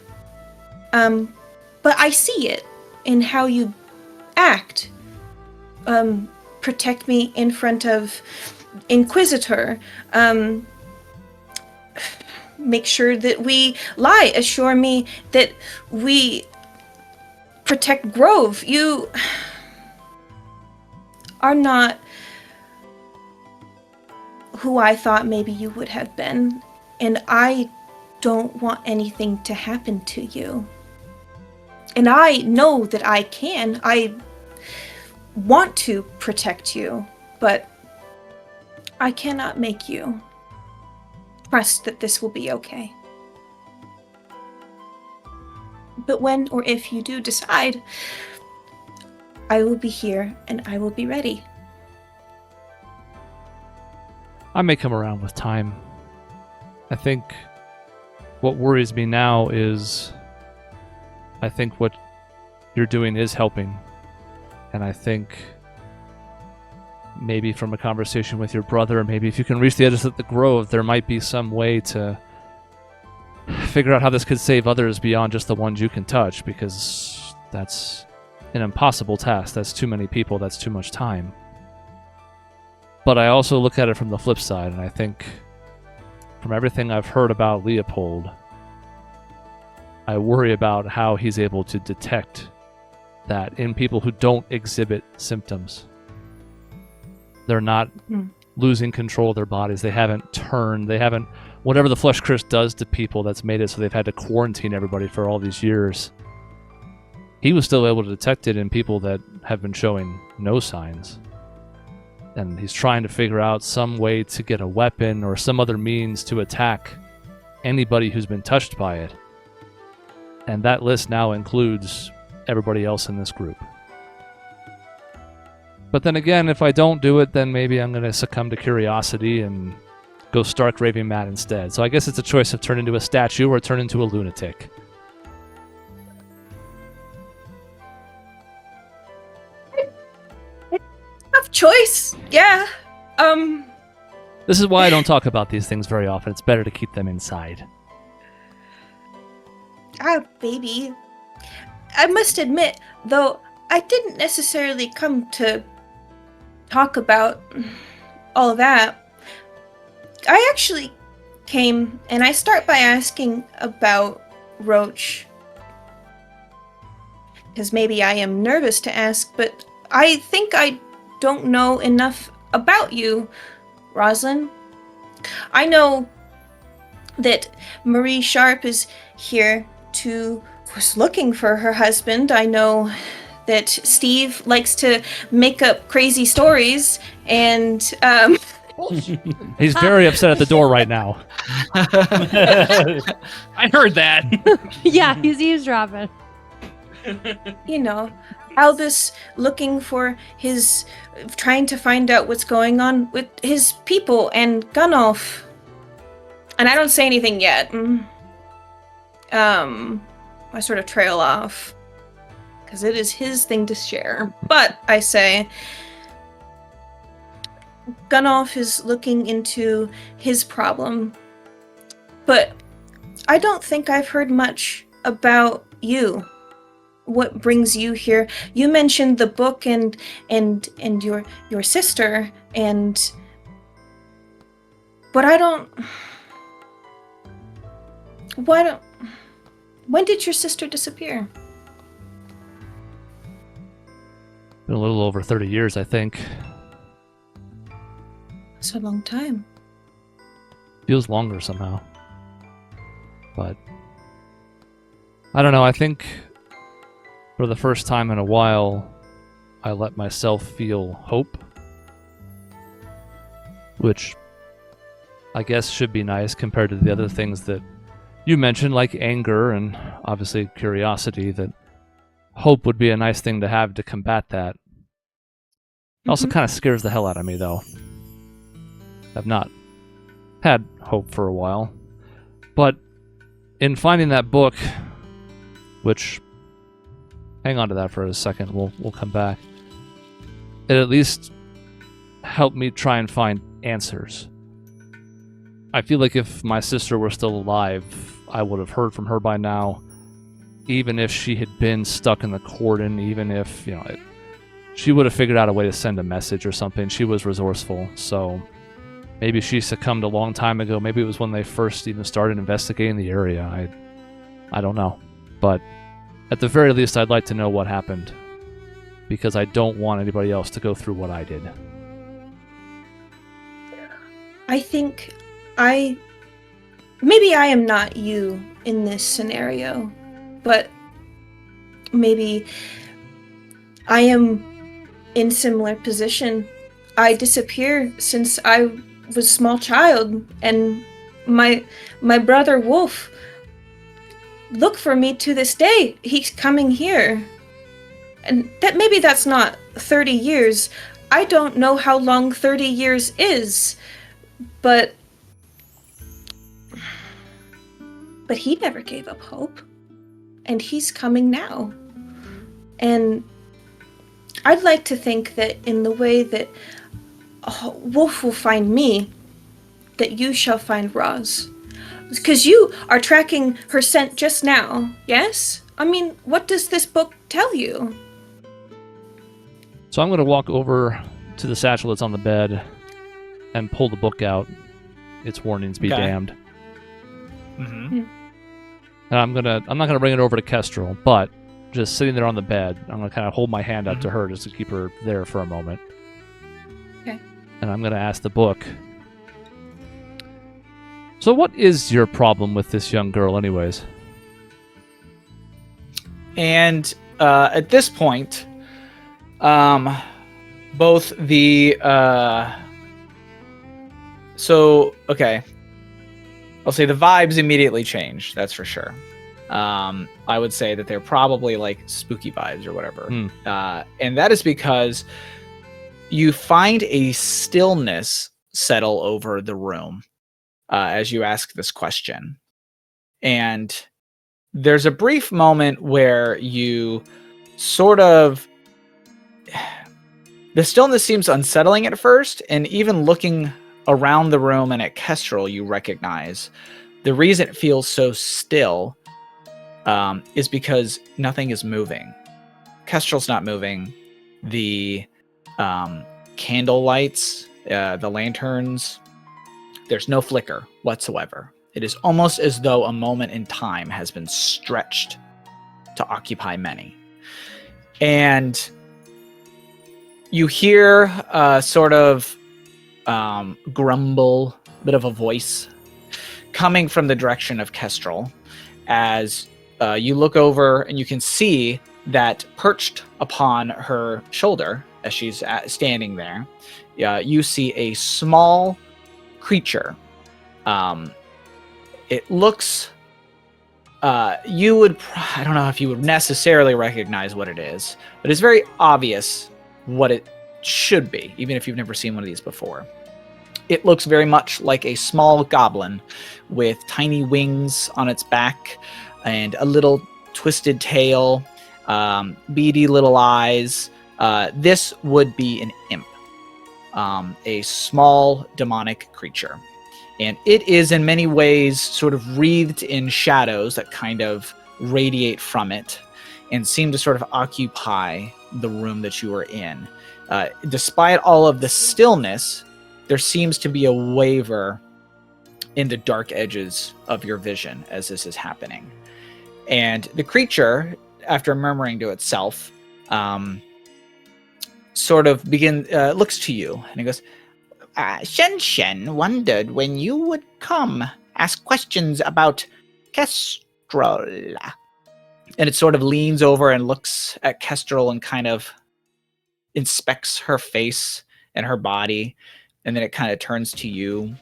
But I see it in how you act. Protect me in front of Inquisitor. Make sure that we lie. Assure me that we protect Grove. You are not who I thought maybe you would have been, and I don't want anything to happen to you. And I know that I can. I want to protect you, but I cannot make you trust that this will be okay. But when or if you do decide, I will be here and I will be ready. I may come around with time. I think what worries me now is I think what you're doing is helping. And I think maybe from a conversation with your brother, maybe if you can reach the edges of the grove, there might be some way to figure out how this could save others beyond just the ones you can touch, because that's an impossible task. That's too many people. That's too much time. But I also look at it from the flip side, and I think from everything I've heard about Leopold, I worry about how he's able to detect that in people who don't exhibit symptoms. They're not losing control of their bodies. They haven't turned. They haven't... Whatever the flesh curse does to people that's made it so they've had to quarantine everybody for all these years, he was still able to detect it in people that have been showing no signs. And he's trying to figure out some way to get a weapon or some other means to attack anybody who's been touched by it. And that list now includes everybody else in this group. But then again, if I don't do it, then maybe I'm going to succumb to curiosity and go stark raving mad instead. So I guess it's a choice of turn into a statue or turn into a lunatic. Tough choice. Yeah. This is why I don't talk about these things very often. It's better to keep them inside. Baby. I must admit, though, I didn't necessarily come to talk about all that. I actually came, and I start by asking about Roach. Because maybe I am nervous to ask, but I think I don't know enough about you, Rosalind. I know that Marie Sharp is here was looking for her husband. I know that Steve likes to make up crazy stories, and he's very upset at the door right now. I heard that. Yeah, he's eavesdropping. You know, Albus looking for trying to find out what's going on with his people, and Gunnulf. And I don't say anything yet. I sort of trail off, because it is his thing to share. But I say, Gunnulf is looking into his problem, but I don't think I've heard much about you. What brings you here? You mentioned the book and your sister, but I don't. When did your sister disappear? Been a little over 30 years, I think. That's a long time. Feels longer somehow. But I don't know, I think for the first time in a while, I let myself feel hope. Which I guess should be nice compared to the other things that you mentioned, like anger and obviously curiosity, that hope would be a nice thing to have to combat that. It also kind of scares the hell out of me, though. I've not had hope for a while. But in finding that book, which... hang on to that for a second, we'll come back. It at least helped me try and find answers. I feel like if my sister were still alive, I would have heard from her by now. Even if she had been stuck in the cordon, even if, she would have figured out a way to send a message or something. She was resourceful, so maybe she succumbed a long time ago. Maybe it was when they first even started investigating the area. I don't know. But at the very least, I'd like to know what happened, because I don't want anybody else to go through what I did. I think maybe I am not you in this scenario, but maybe I am in similar position. I disappear since I was a small child, and my brother Wolf look for me to this day. He's coming here. And maybe that's not 30 years. I don't know how long 30 years is, but he never gave up hope. And he's coming now. And I'd like to think that in the way that Wolf will find me, that you shall find Roz. Because you are tracking her scent just now, yes? I mean, what does this book tell you? So I'm going to walk over to the satchel that's on the bed and pull the book out. Its warnings be damned. Mm-hmm. And I'm not gonna bring it over to Kestrel, but just sitting there on the bed, I'm gonna kind of hold my hand out to her just to keep her there for a moment. Okay. And I'm gonna ask the book. So what is your problem with this young girl, anyways? And at this point, both the okay, I'll say the vibes immediately change. That's for sure. I would say that they're probably like spooky vibes or whatever, and that is because you find a stillness settle over the room as you ask this question, and there's a brief moment where you sort of. The stillness seems unsettling at first, and even looking around the room and at Kestrel, you recognize the reason it feels so still is because nothing is moving. Kestrel's not moving. The candle lights, the lanterns, there's no flicker whatsoever. It is almost as though a moment in time has been stretched to occupy many. And you hear sort of grumble, bit of a voice coming from the direction of Kestrel as you look over and you can see that perched upon her shoulder as she's standing there, you see a small creature. It looks, I don't know if you would necessarily recognize what it is, but it's very obvious what it should be, even if you've never seen one of these before. It looks very much like a small goblin with tiny wings on its back and a little twisted tail, beady little eyes. This would be an imp, a small demonic creature. And it is in many ways sort of wreathed in shadows that kind of radiate from it and seem to sort of occupy the room that you are in. Despite all of the stillness, there seems to be a waver in the dark edges of your vision as this is happening. And the creature, after murmuring to itself, sort of looks to you and it goes, Shen Shen wondered when you would come ask questions about Kestrel. And it sort of leans over and looks at Kestrel and kind of inspects her face and her body. And then it kind of turns to you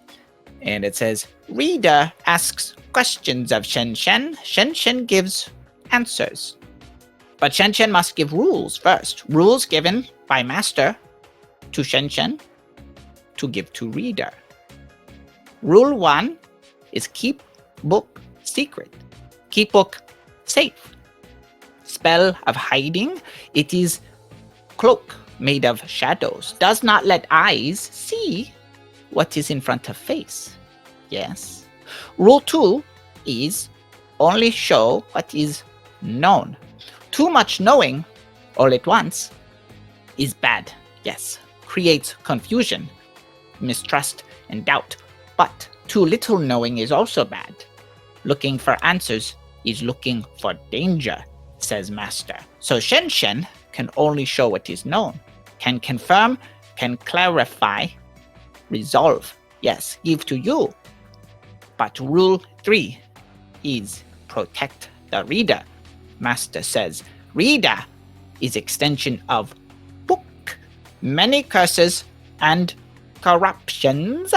and it says, Reader asks questions of Shen Shen. Shen Shen gives answers. But Shen Shen must give rules first. Rules given by Master to Shen Shen to give to Reader. Rule 1 is keep book secret. Keep book safe. Spell of hiding, it is cloak made of shadows. Does not let eyes see what is in front of face. Yes. Rule 2 is only show what is known. Too much knowing all at once is bad. Yes. Creates confusion, mistrust, and doubt. But too little knowing is also bad. Looking for answers is looking for danger, says Master. So Shen Shen can only show what is known, can confirm, can clarify, resolve yes, give to you. But rule 3 is protect the reader. Master says, reader is extension of book. Many curses and corruptions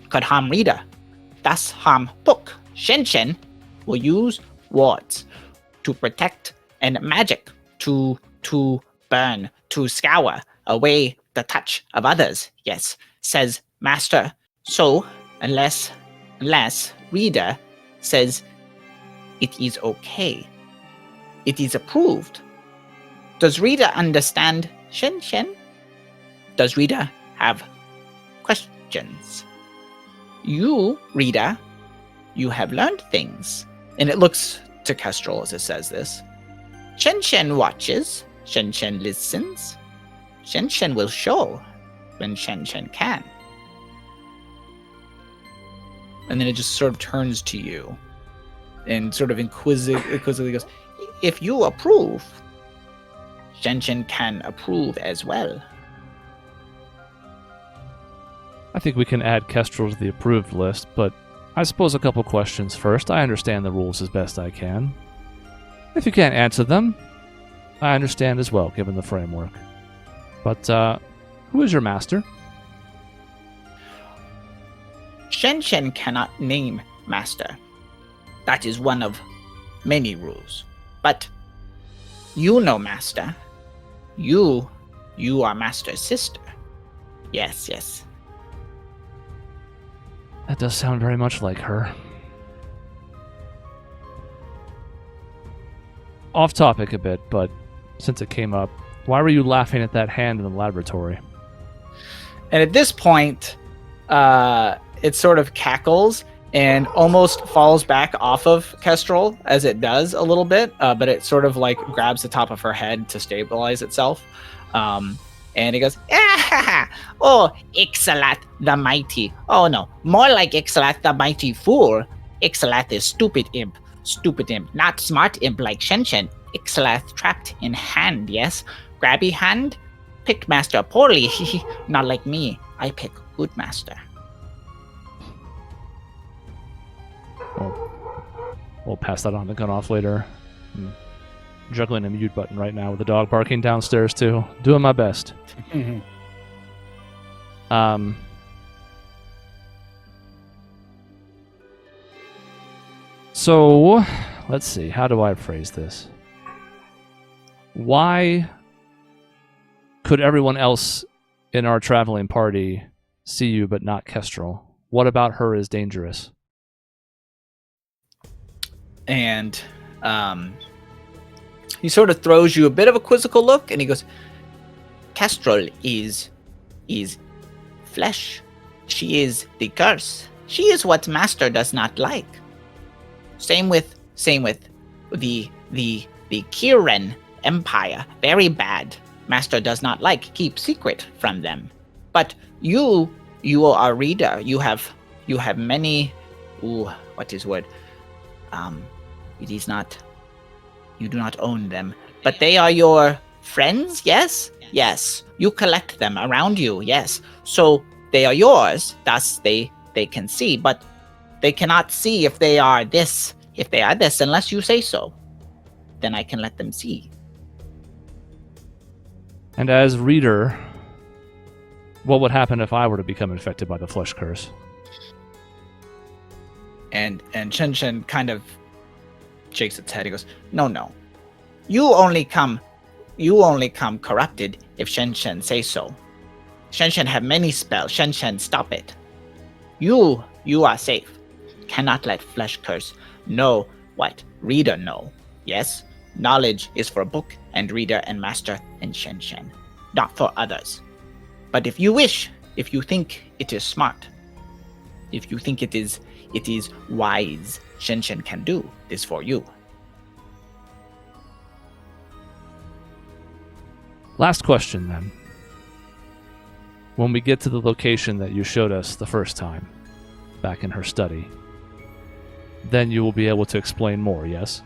could harm reader, thus harm book. Shen will use words to protect and magic to burn, to scour away the touch of others. Yes, says master. So unless reader says it is okay, it is approved. Does reader understand Shen? Does reader have questions? You, reader, you have learned things. And it looks to Kestrel as it says this. Shen watches. Shen listens. Shen will show when Shen can. And then it just sort of turns to you and sort of inquisitively goes, if you approve, Shen can approve as well. I think we can add Kestrel to the approved list, but I suppose a couple questions first. I understand the rules as best I can. If you can't answer them, I understand as well, given the framework. But, who is your master? Shen cannot name master. That is one of many rules. But you know master. You are master's sister. Yes. That does sound very much like her. Off topic a bit, but since it came up, why were you laughing at that hand in the laboratory? And at this point, it sort of cackles and almost falls back off of Kestrel as it does a little bit, but it sort of like grabs the top of her head to stabilize itself. And he goes, oh, Ixalat the mighty. Oh no, more like Ixalat the mighty fool. Ixalat is stupid imp, not smart imp like Shen. Ixalat trapped in hand, yes? Grabby hand? Picked master poorly, not like me. I pick good master. We'll pass that on to Gunoff later. I'm juggling a mute button right now with the dog barking downstairs too. Doing my best. So, let's see. How do I phrase this? Why could everyone else in our traveling party see you but not Kestrel? What about her is dangerous? And he sort of throws you a bit of a quizzical look, and he goes, Kestrel is flesh. She is the curse. She is what master does not like. Same with the Kiran Empire. Very bad. Master does not like. Keep secret from them. But you are a reader. You have many. What is word? It is not. You do not own them, but they are your friends. Yes. You collect them around you. Yes. So they are yours. Thus they can see, but they cannot see if they are this. If they are this, unless you say so, then I can let them see. And as reader, what would happen if I were to become infected by the flesh curse? And Shen kind of shakes its head. He goes, No. You only come corrupted if Shen say so. Shen have many spells. Shen, stop it. You are safe. Cannot let flesh curse know what reader know. Yes, knowledge is for book and reader and master and Shen, not for others. But if you wish, if you think it is smart, if you think it is wise, Shen can do this for you. Last question then. When we get to the location that you showed us the first time, back in her study, then you will be able to explain more, yes?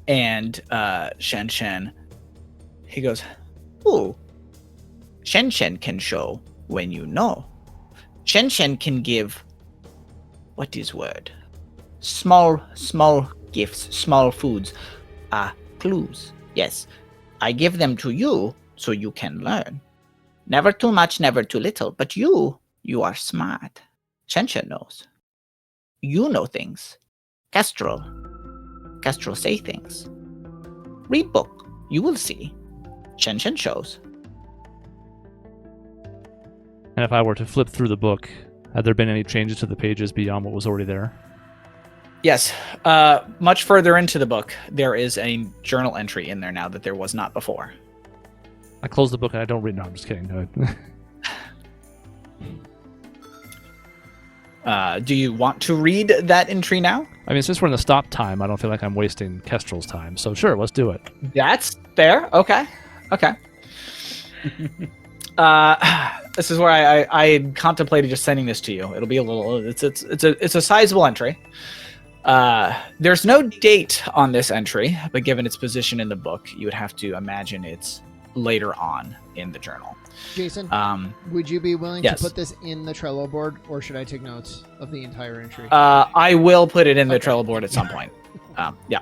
And Shen, he goes, ooh, Shen can show when you know. Shen Shen can give, what is word? Small gifts, small foods, clues. Yes, I give them to you so you can learn. Never too much, never too little, but you are smart. Shen Shen knows. You know things. Kestrel say things. Read book, you will see. Shen Shen shows. And if I were to flip through the book, had there been any changes to the pages beyond what was already there? Yes. Much further into the book, there is a journal entry in there now that there was not before. I close the book and I don't read. No, I'm just kidding. Go ahead. Do you want to read that entry now? I mean, since we're in the stop time, I don't feel like I'm wasting Kestrel's time. So sure, let's do it. That's fair. Okay. This is where I contemplated just sending this to you. It'll be a little. It's a sizable entry. There's no date on this entry, but given its position in the book, you would have to imagine it's later on in the journal. Jason, would you be willing yes. to put this in the Trello board, or should I take notes of the entire entry? I will put it in the Trello board at some point. Yeah.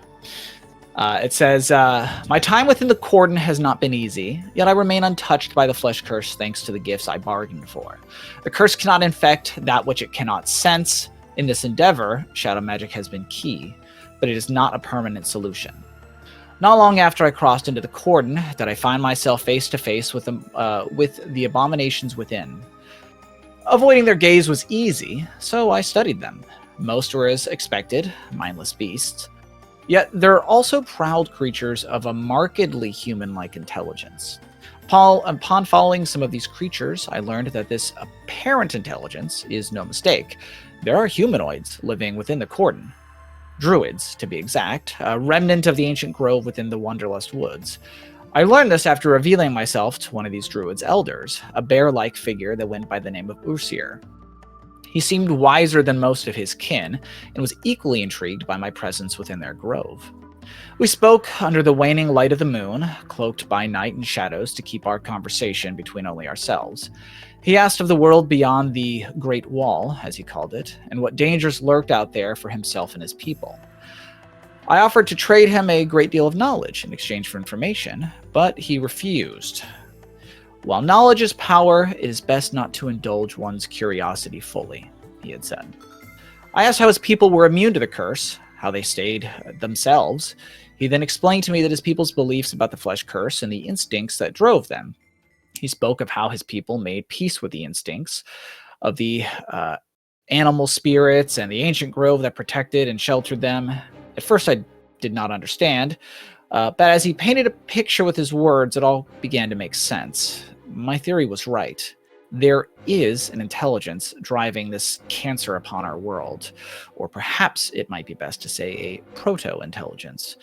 It says, my time within the cordon has not been easy, yet I remain untouched by the flesh curse thanks to the gifts I bargained for. The curse cannot infect that which it cannot sense. In this endeavor, shadow magic has been key, but it is not a permanent solution. Not long after I crossed into the cordon did I find myself face to face with the abominations within. Avoiding their gaze was easy, so I studied them. Most were as expected, mindless beasts. Yet there are also proud creatures of a markedly human-like intelligence. Upon following some of these creatures, I learned that this apparent intelligence is no mistake. There are humanoids living within the cordon. Druids, to be exact, a remnant of the ancient grove within the Wonderlust woods. I learned this after revealing myself to one of these druids' elders, a bear-like figure that went by the name of Ursir. He seemed wiser than most of his kin, and was equally intrigued by my presence within their grove. We spoke under the waning light of the moon, cloaked by night and shadows to keep our conversation between only ourselves. He asked of the world beyond the Great Wall, as he called it, and what dangers lurked out there for himself and his people. I offered to trade him a great deal of knowledge in exchange for information, but he refused. While knowledge is power, it is best not to indulge one's curiosity fully, he had said. I asked how his people were immune to the curse, how they stayed themselves. He then explained to me that his people's beliefs about the flesh curse and the instincts that drove them. He spoke of how his people made peace with the instincts of the animal spirits and the ancient grove that protected and sheltered them. At first I did not understand, but as he painted a picture with his words, it all began to make sense. My theory was right. There is an intelligence driving this cancer upon our world, or perhaps it might be best to say a proto-intelligence.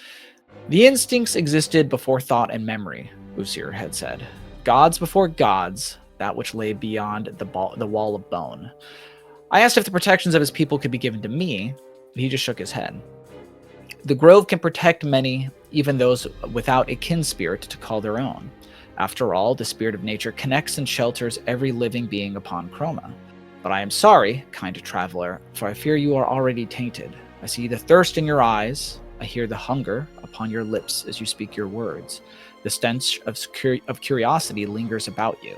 The instincts existed before thought and memory, Usir had said. Gods before gods, that which lay beyond the wall of bone. I asked if the protections of his people could be given to me, but he just shook his head. The grove can protect many, even those without a kin spirit to call their own. After all, the spirit of nature connects and shelters every living being upon Chroma. But I am sorry, kind traveler, for I fear you are already tainted. I see the thirst in your eyes, I hear the hunger upon your lips as you speak your words. The stench of curiosity lingers about you.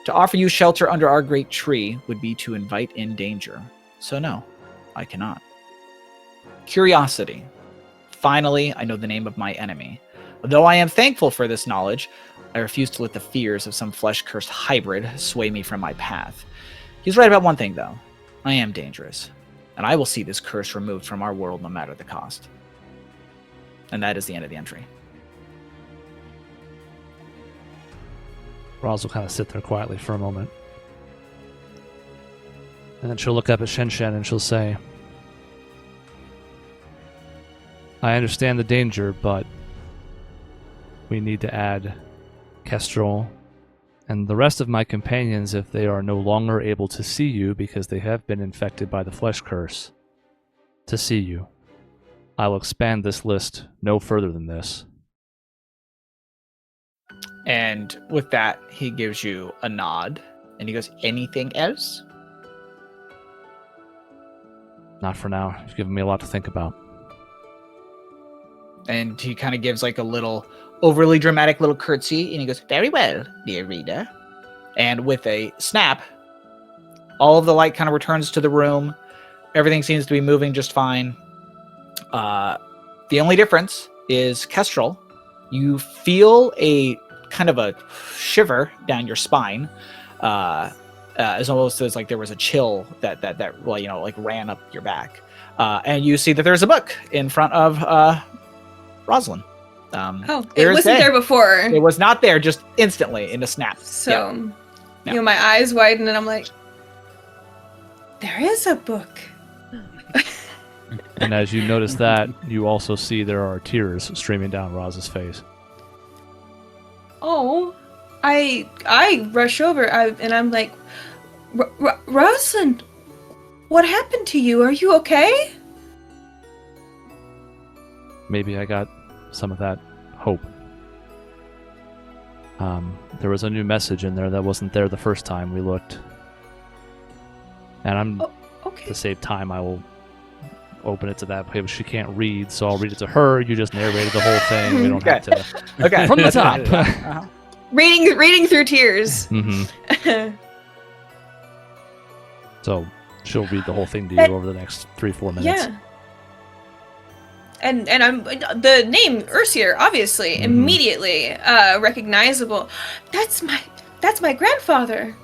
To offer you shelter under our great tree would be to invite in danger. So no, I cannot. Curiosity. Finally, I know the name of my enemy. Though I am thankful for this knowledge, I refuse to let the fears of some flesh-cursed hybrid sway me from my path. He's right about one thing, though. I am dangerous, and I will see this curse removed from our world no matter the cost. And that is the end of the entry. Roz will kind of sit there quietly for a moment. And then she'll look up at Shen Shen and she'll say, I understand the danger, but we need to add Kestrel and the rest of my companions if they are no longer able to see you because they have been infected by the flesh curse, to see you. I will expand this list no further than this. And with that, he gives you a nod And he goes, anything else? Not for now. You've given me a lot to think about. And he kind of gives like a little overly dramatic little curtsy, and he goes, very well, dear reader. And with a snap, all of the light kind of returns to the room. Everything seems to be moving just fine. The only difference is Kestrel. You feel a kind of a shiver down your spine, as almost as like there was a chill that well, you know, like ran up your back. And you see that there's a book in front of Rosalind. It wasn't there before. It was not there, just instantly in a snap. So, Yeah. you know, my eyes widen and I'm like, there is a book. And as you notice that, you also see there are tears streaming down Roz's face. Oh, I rush over and I'm like, Rosalind, what happened to you? Are you okay? Maybe I got some of that hope. There was a new message in there that wasn't there the first time we looked. And Okay. to save time, I will open it to that way, but she can't read, so I'll read it to her. You just narrated the whole thing. We don't have to. Okay. From the that's top. fine. Uh-huh. Reading through tears. Mm-hmm. So she'll read the whole thing to you over the next 3-4 minutes. Yeah. And I'm the name Ursier, obviously, immediately recognizable. That's my grandfather.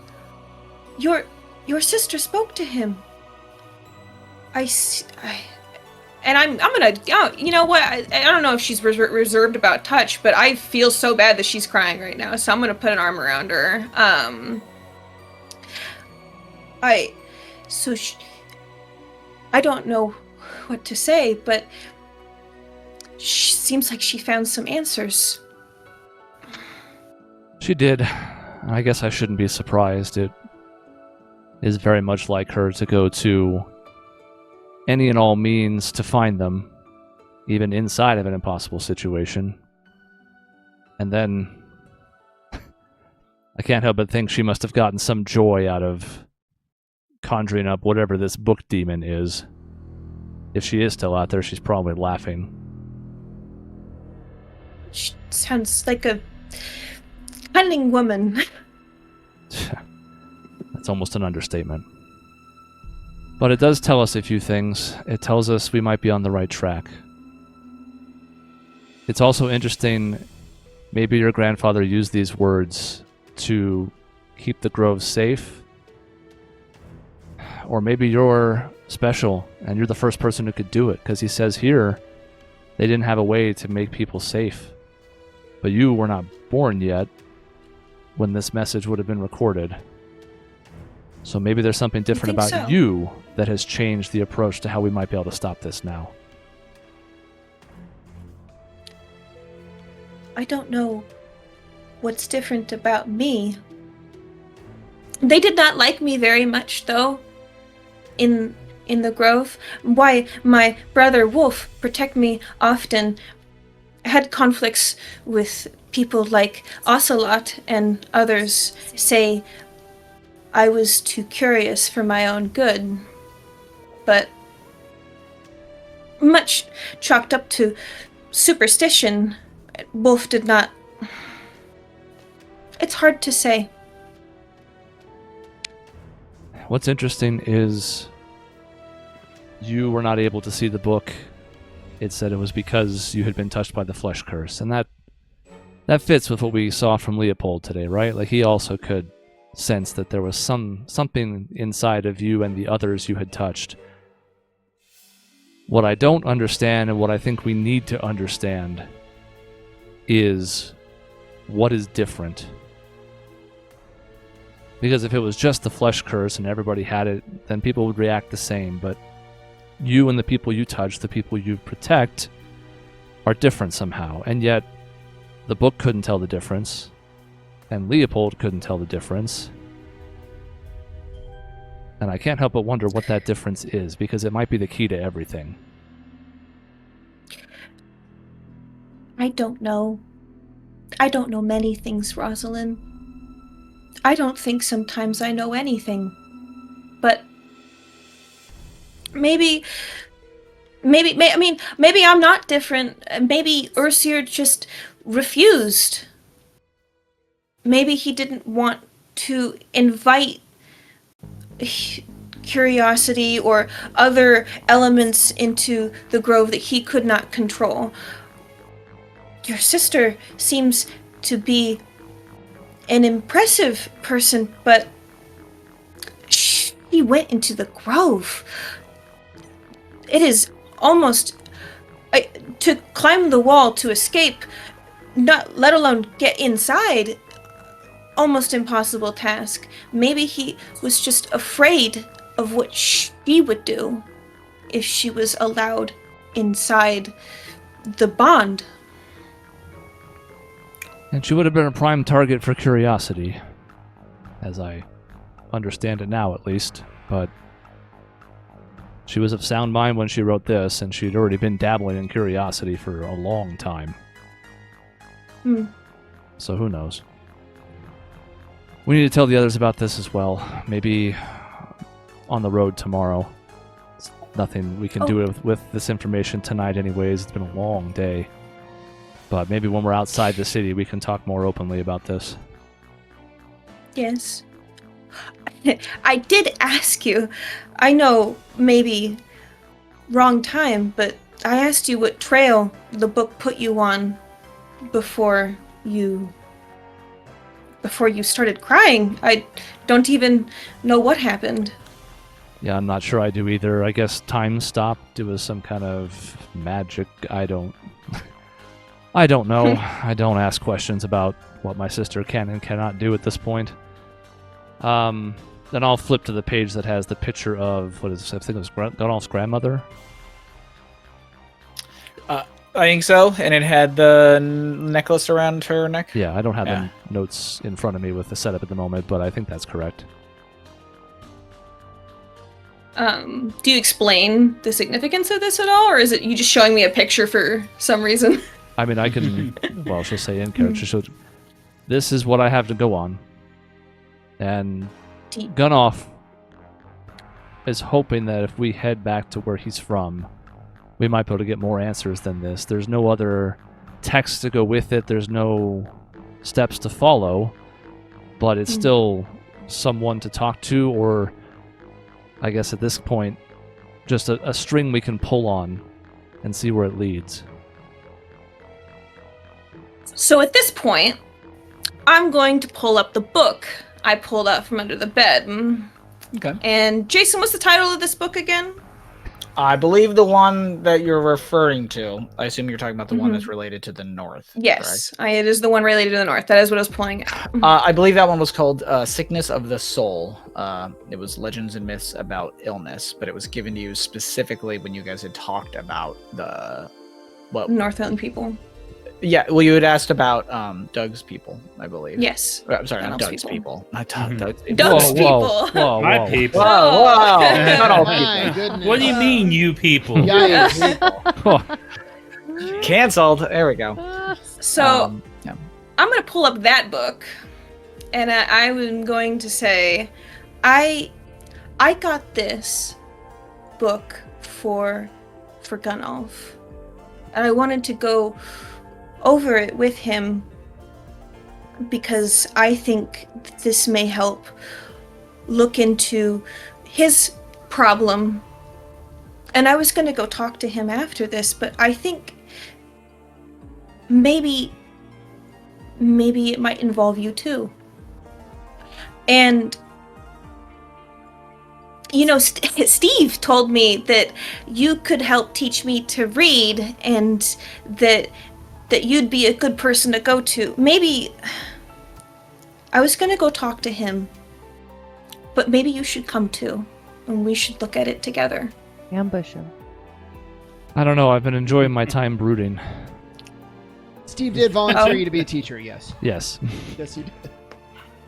Your sister spoke to him. I'm gonna, you know what? I don't know if she's reserved about touch, but I feel so bad that she's crying right now. So I'm gonna put an arm around her. I don't know what to say, but she seems like she found some answers. She did. I guess I shouldn't be surprised. It is very much like her to go to any and all means to find them, even inside of an impossible situation. And then I can't help but think she must have gotten some joy out of conjuring up whatever this book demon is. If she is still out there, she's probably laughing. She sounds like a cunning woman. That's almost an understatement. But it does tell us a few things. It tells us we might be on the right track. It's also interesting, maybe your grandfather used these words to keep the grove safe. Or maybe you're special and you're the first person who could do it, because he says here they didn't have a way to make people safe. But you were not born yet when this message would have been recorded. So maybe there's something different about you that has changed the approach to how we might be able to stop this now. I don't know what's different about me. They did not like me very much, though, in the grove. Why, my brother Wolf protect me often had conflicts with people like Ocelot, and others say I was too curious for my own good. But much chalked up to superstition, Wolf did not. It's hard to say. What's interesting is you were not able to see the book. It said it was because you had been touched by the flesh curse, and that fits with what we saw from Leopold today, right? Like, he also could sense that there was something inside of you and the others you had touched. What I don't understand, and what I think we need to understand, is what is different. Because if it was just the flesh curse and everybody had it, then people would react the same. But you and the people you touch, the people you protect, are different somehow. And yet, the book couldn't tell the difference. And Leopold couldn't tell the difference. And I can't help but wonder what that difference is, because it might be the key to everything. I don't know. I don't know many things, Rosalind. I don't think sometimes I know anything. But maybe I'm not different. Maybe Ursir just refused. Maybe he didn't want to invite curiosity or other elements into the grove that he could not control. Your sister seems to be an impressive person, but she went into the grove. It is almost to climb the wall to escape, not let alone get inside. Almost impossible task. Maybe he was just afraid of what she would do if she was allowed inside the bond. And she would have been a prime target for curiosity, as I understand it now at least, but she was of sound mind when she wrote this, and she'd already been dabbling in curiosity for a long time. So who knows? We need to tell the others about this as well. Maybe on the road tomorrow. It's nothing we can do with this information tonight anyways. It's been a long day. But maybe when we're outside the city, we can talk more openly about this. Yes. I did ask you. I know maybe wrong time, but I asked you what trail the book put you on before you started crying. I don't even know what happened. Yeah, I'm not sure I do either. I guess time stopped. It was some kind of magic. I don't know. I don't ask questions about what my sister can and cannot do at this point. Then I'll flip to the page that has the picture of, what is this? I think it was Gunolf's grandmother. I think so, and it had the necklace around her neck. Yeah, I don't have the notes in front of me with the setup at the moment, but I think that's correct. Do you explain the significance of this at all, or is it you just showing me a picture for some reason? I mean, I can, well, she'll say in character, so this is what I have to go on. And Gunolf is hoping that if we head back to where he's from, we might be able to get more answers than this. There's no other text to go with it. There's no steps to follow, but it's still someone to talk to, or I guess at this point, just a string we can pull on and see where it leads. So at this point, I'm going to pull up the book I pulled out from under the bed. Okay. And Jason, what's the title of this book again? I believe the one that you're referring to, I assume you're talking about the one that's related to the north. Yes, it is the one related to the north. That is what I was pulling out. I believe that one was called Sickness of the Soul. It was Legends and Myths about illness, but it was given to you specifically when you guys had talked about the... Northland people. Yeah, well, you had asked about Doug's people, I believe. Yes. I'm sorry, not Doug's people. Not Doug's people. Doug's people. Whoa. My people. Whoa. Not all My people. goodness. What do you mean, you people? Yikes. Cancelled. There we go. So, I'm going to pull up that book, and I'm going to say, I got this book for Gunolf, and I wanted to go over it with him because I think this may help look into his problem. And I was going to go talk to him after this, but I think maybe it might involve you too. And you know, Steve told me that you could help teach me to read, and that you'd be a good person to go to. Maybe I was going to go talk to him, but maybe you should come too, and we should look at it together. Ambush him. I don't know. I've been enjoying my time brooding. Steve did volunteer you to be a teacher, yes. Yes. Yes, you did.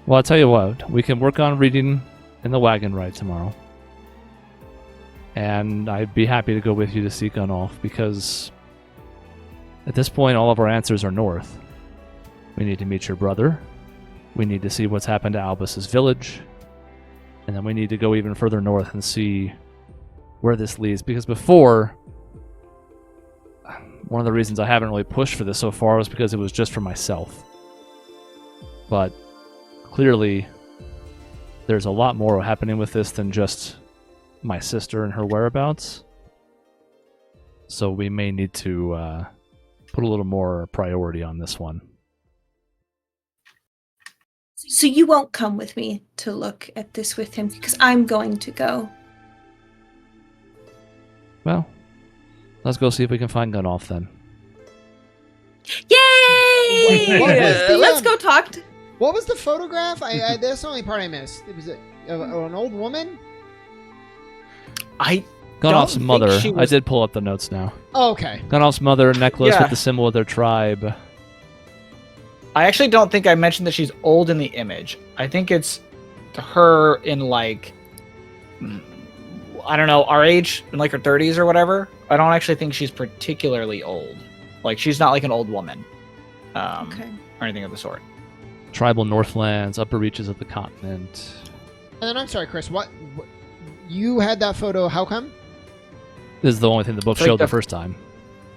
Well, I'll tell you what. We can work on reading in the wagon ride tomorrow. And I'd be happy to go with you to see Gunolf, because at this point all of our answers are north. We need to meet your brother. We need to see what's happened to Albus's village. And then we need to go even further north and see where this leads. Because before, one of the reasons I haven't really pushed for this so far was because it was just for myself. But clearly, there's a lot more happening with this than just my sister and her whereabouts. So we may need to put a little more priority on this one. So you won't come with me to look at this with him because I'm going to go. Well, let's go see if we can find Gunolf then. Yay! What was the, Let's go talk to... What was the photograph? That's the only part I missed. It was an old woman? I Gunolf's don't mother. think she was- I did pull up the notes now. Oh, okay. Gunolf's mother, necklace Yeah. with the symbol of their tribe. I actually don't think I mentioned that she's old in the image. I think it's her in like, I don't know, our age, in like her 30s or whatever. I don't actually think she's particularly old. Like, she's not like an old woman. Okay. Or anything of the sort. Tribal Northlands, upper reaches of the continent. And then I'm sorry, Chris. What you had that photo? How come? This is the only thing the book It's like showed the the- first time.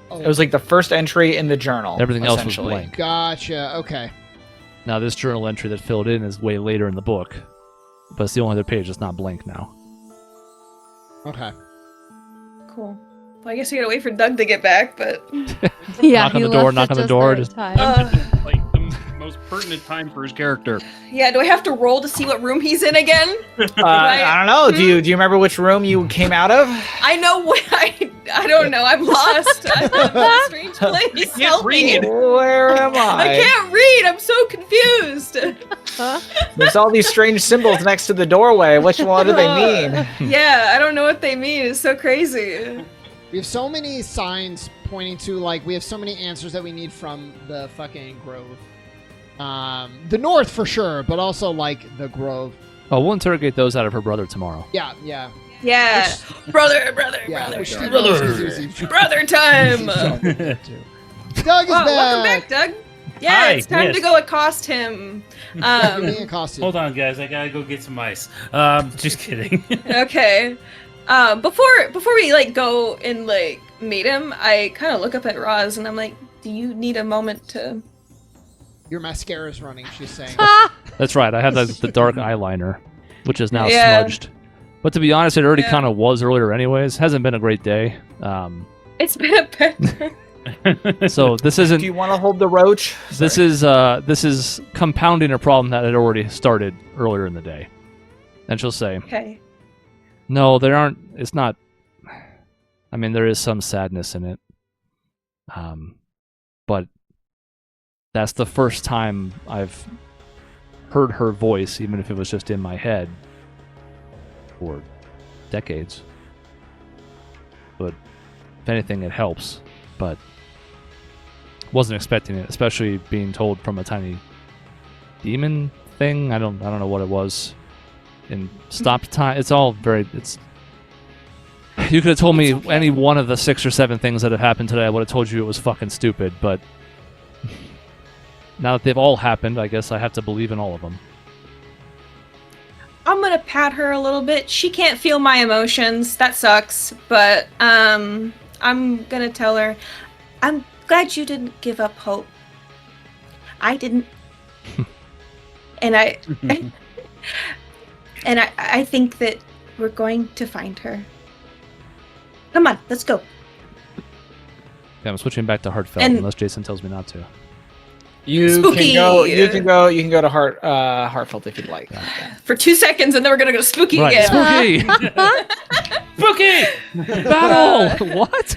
Oh, It was like the first entry in the journal. Everything else was essentially. blank. Gotcha. Okay. Now, this journal entry that filled in is way later in the book, but it's the only other page that's not blank now. Okay. Cool. Well, I guess we gotta wait for Doug to get back, but... Yeah, Knock on he the door, left knock at on the just door, right just- time. Like the most pertinent time for his character. Yeah, do I have to roll to see what room he's in again? I don't know. Do you remember which room you came out of? I know what I don't know. I'm lost. I'm in a strange place. can't Help me. read. Where am I can't read. I'm so confused. There's all these strange symbols next to the doorway. Which one do they mean? Yeah, I don't know what they mean. It's so crazy. We have so many signs pointing to, like, we have so many answers that we need from the fucking grove. The north for sure, but also like the grove. Oh, we'll interrogate those out of her brother tomorrow. Yeah, yeah. Yeah, brother, Yeah, which Steve brother, knows 'cause he was- brother time. Doug is Well, back. welcome back, Doug. Yeah, Hi, it's time to yes. go accost him. Being accosted. Hold on, guys. I gotta go get some ice. Just kidding. Okay. Before we like go and like meet him, I kind of look up at Roz and I'm like, "Do you need a moment to?" Your mascara's running, she's saying. That's right, I had the dark eyeliner, which is now Yeah. smudged. But to be honest, it already Yeah. kind of was earlier anyways. Hasn't been a great day. It's been a bit. So this isn't... Do you want to hold the roach? This is compounding a problem that had already started earlier in the day. And she'll say, Okay. no, there aren't... It's not... I mean, there is some sadness in it. But that's the first time I've heard her voice, even if it was just in my head, for decades. But if anything, it helps. But wasn't expecting it, especially being told from a tiny demon thing. I don't know what it was. In stopped time, it's all very. It's. You could have told me any one of the 6 or 7 things that have happened today. I would have told you it was fucking stupid. But now that they've all happened, I guess I have to believe in all of them. I'm gonna pat her a little bit. She can't feel my emotions. That sucks. But I'm gonna tell her, I'm glad you didn't give up hope. I didn't. And I think that we're going to find her. Come on, let's go. Okay, I'm switching back to Heartfelt And- unless Jason tells me not to. You Spooky. can go. You can go. You can go to Heartfelt if you'd like. For 2 seconds, and then we're gonna go spooky Right, again. spooky! Spooky! Battle! What?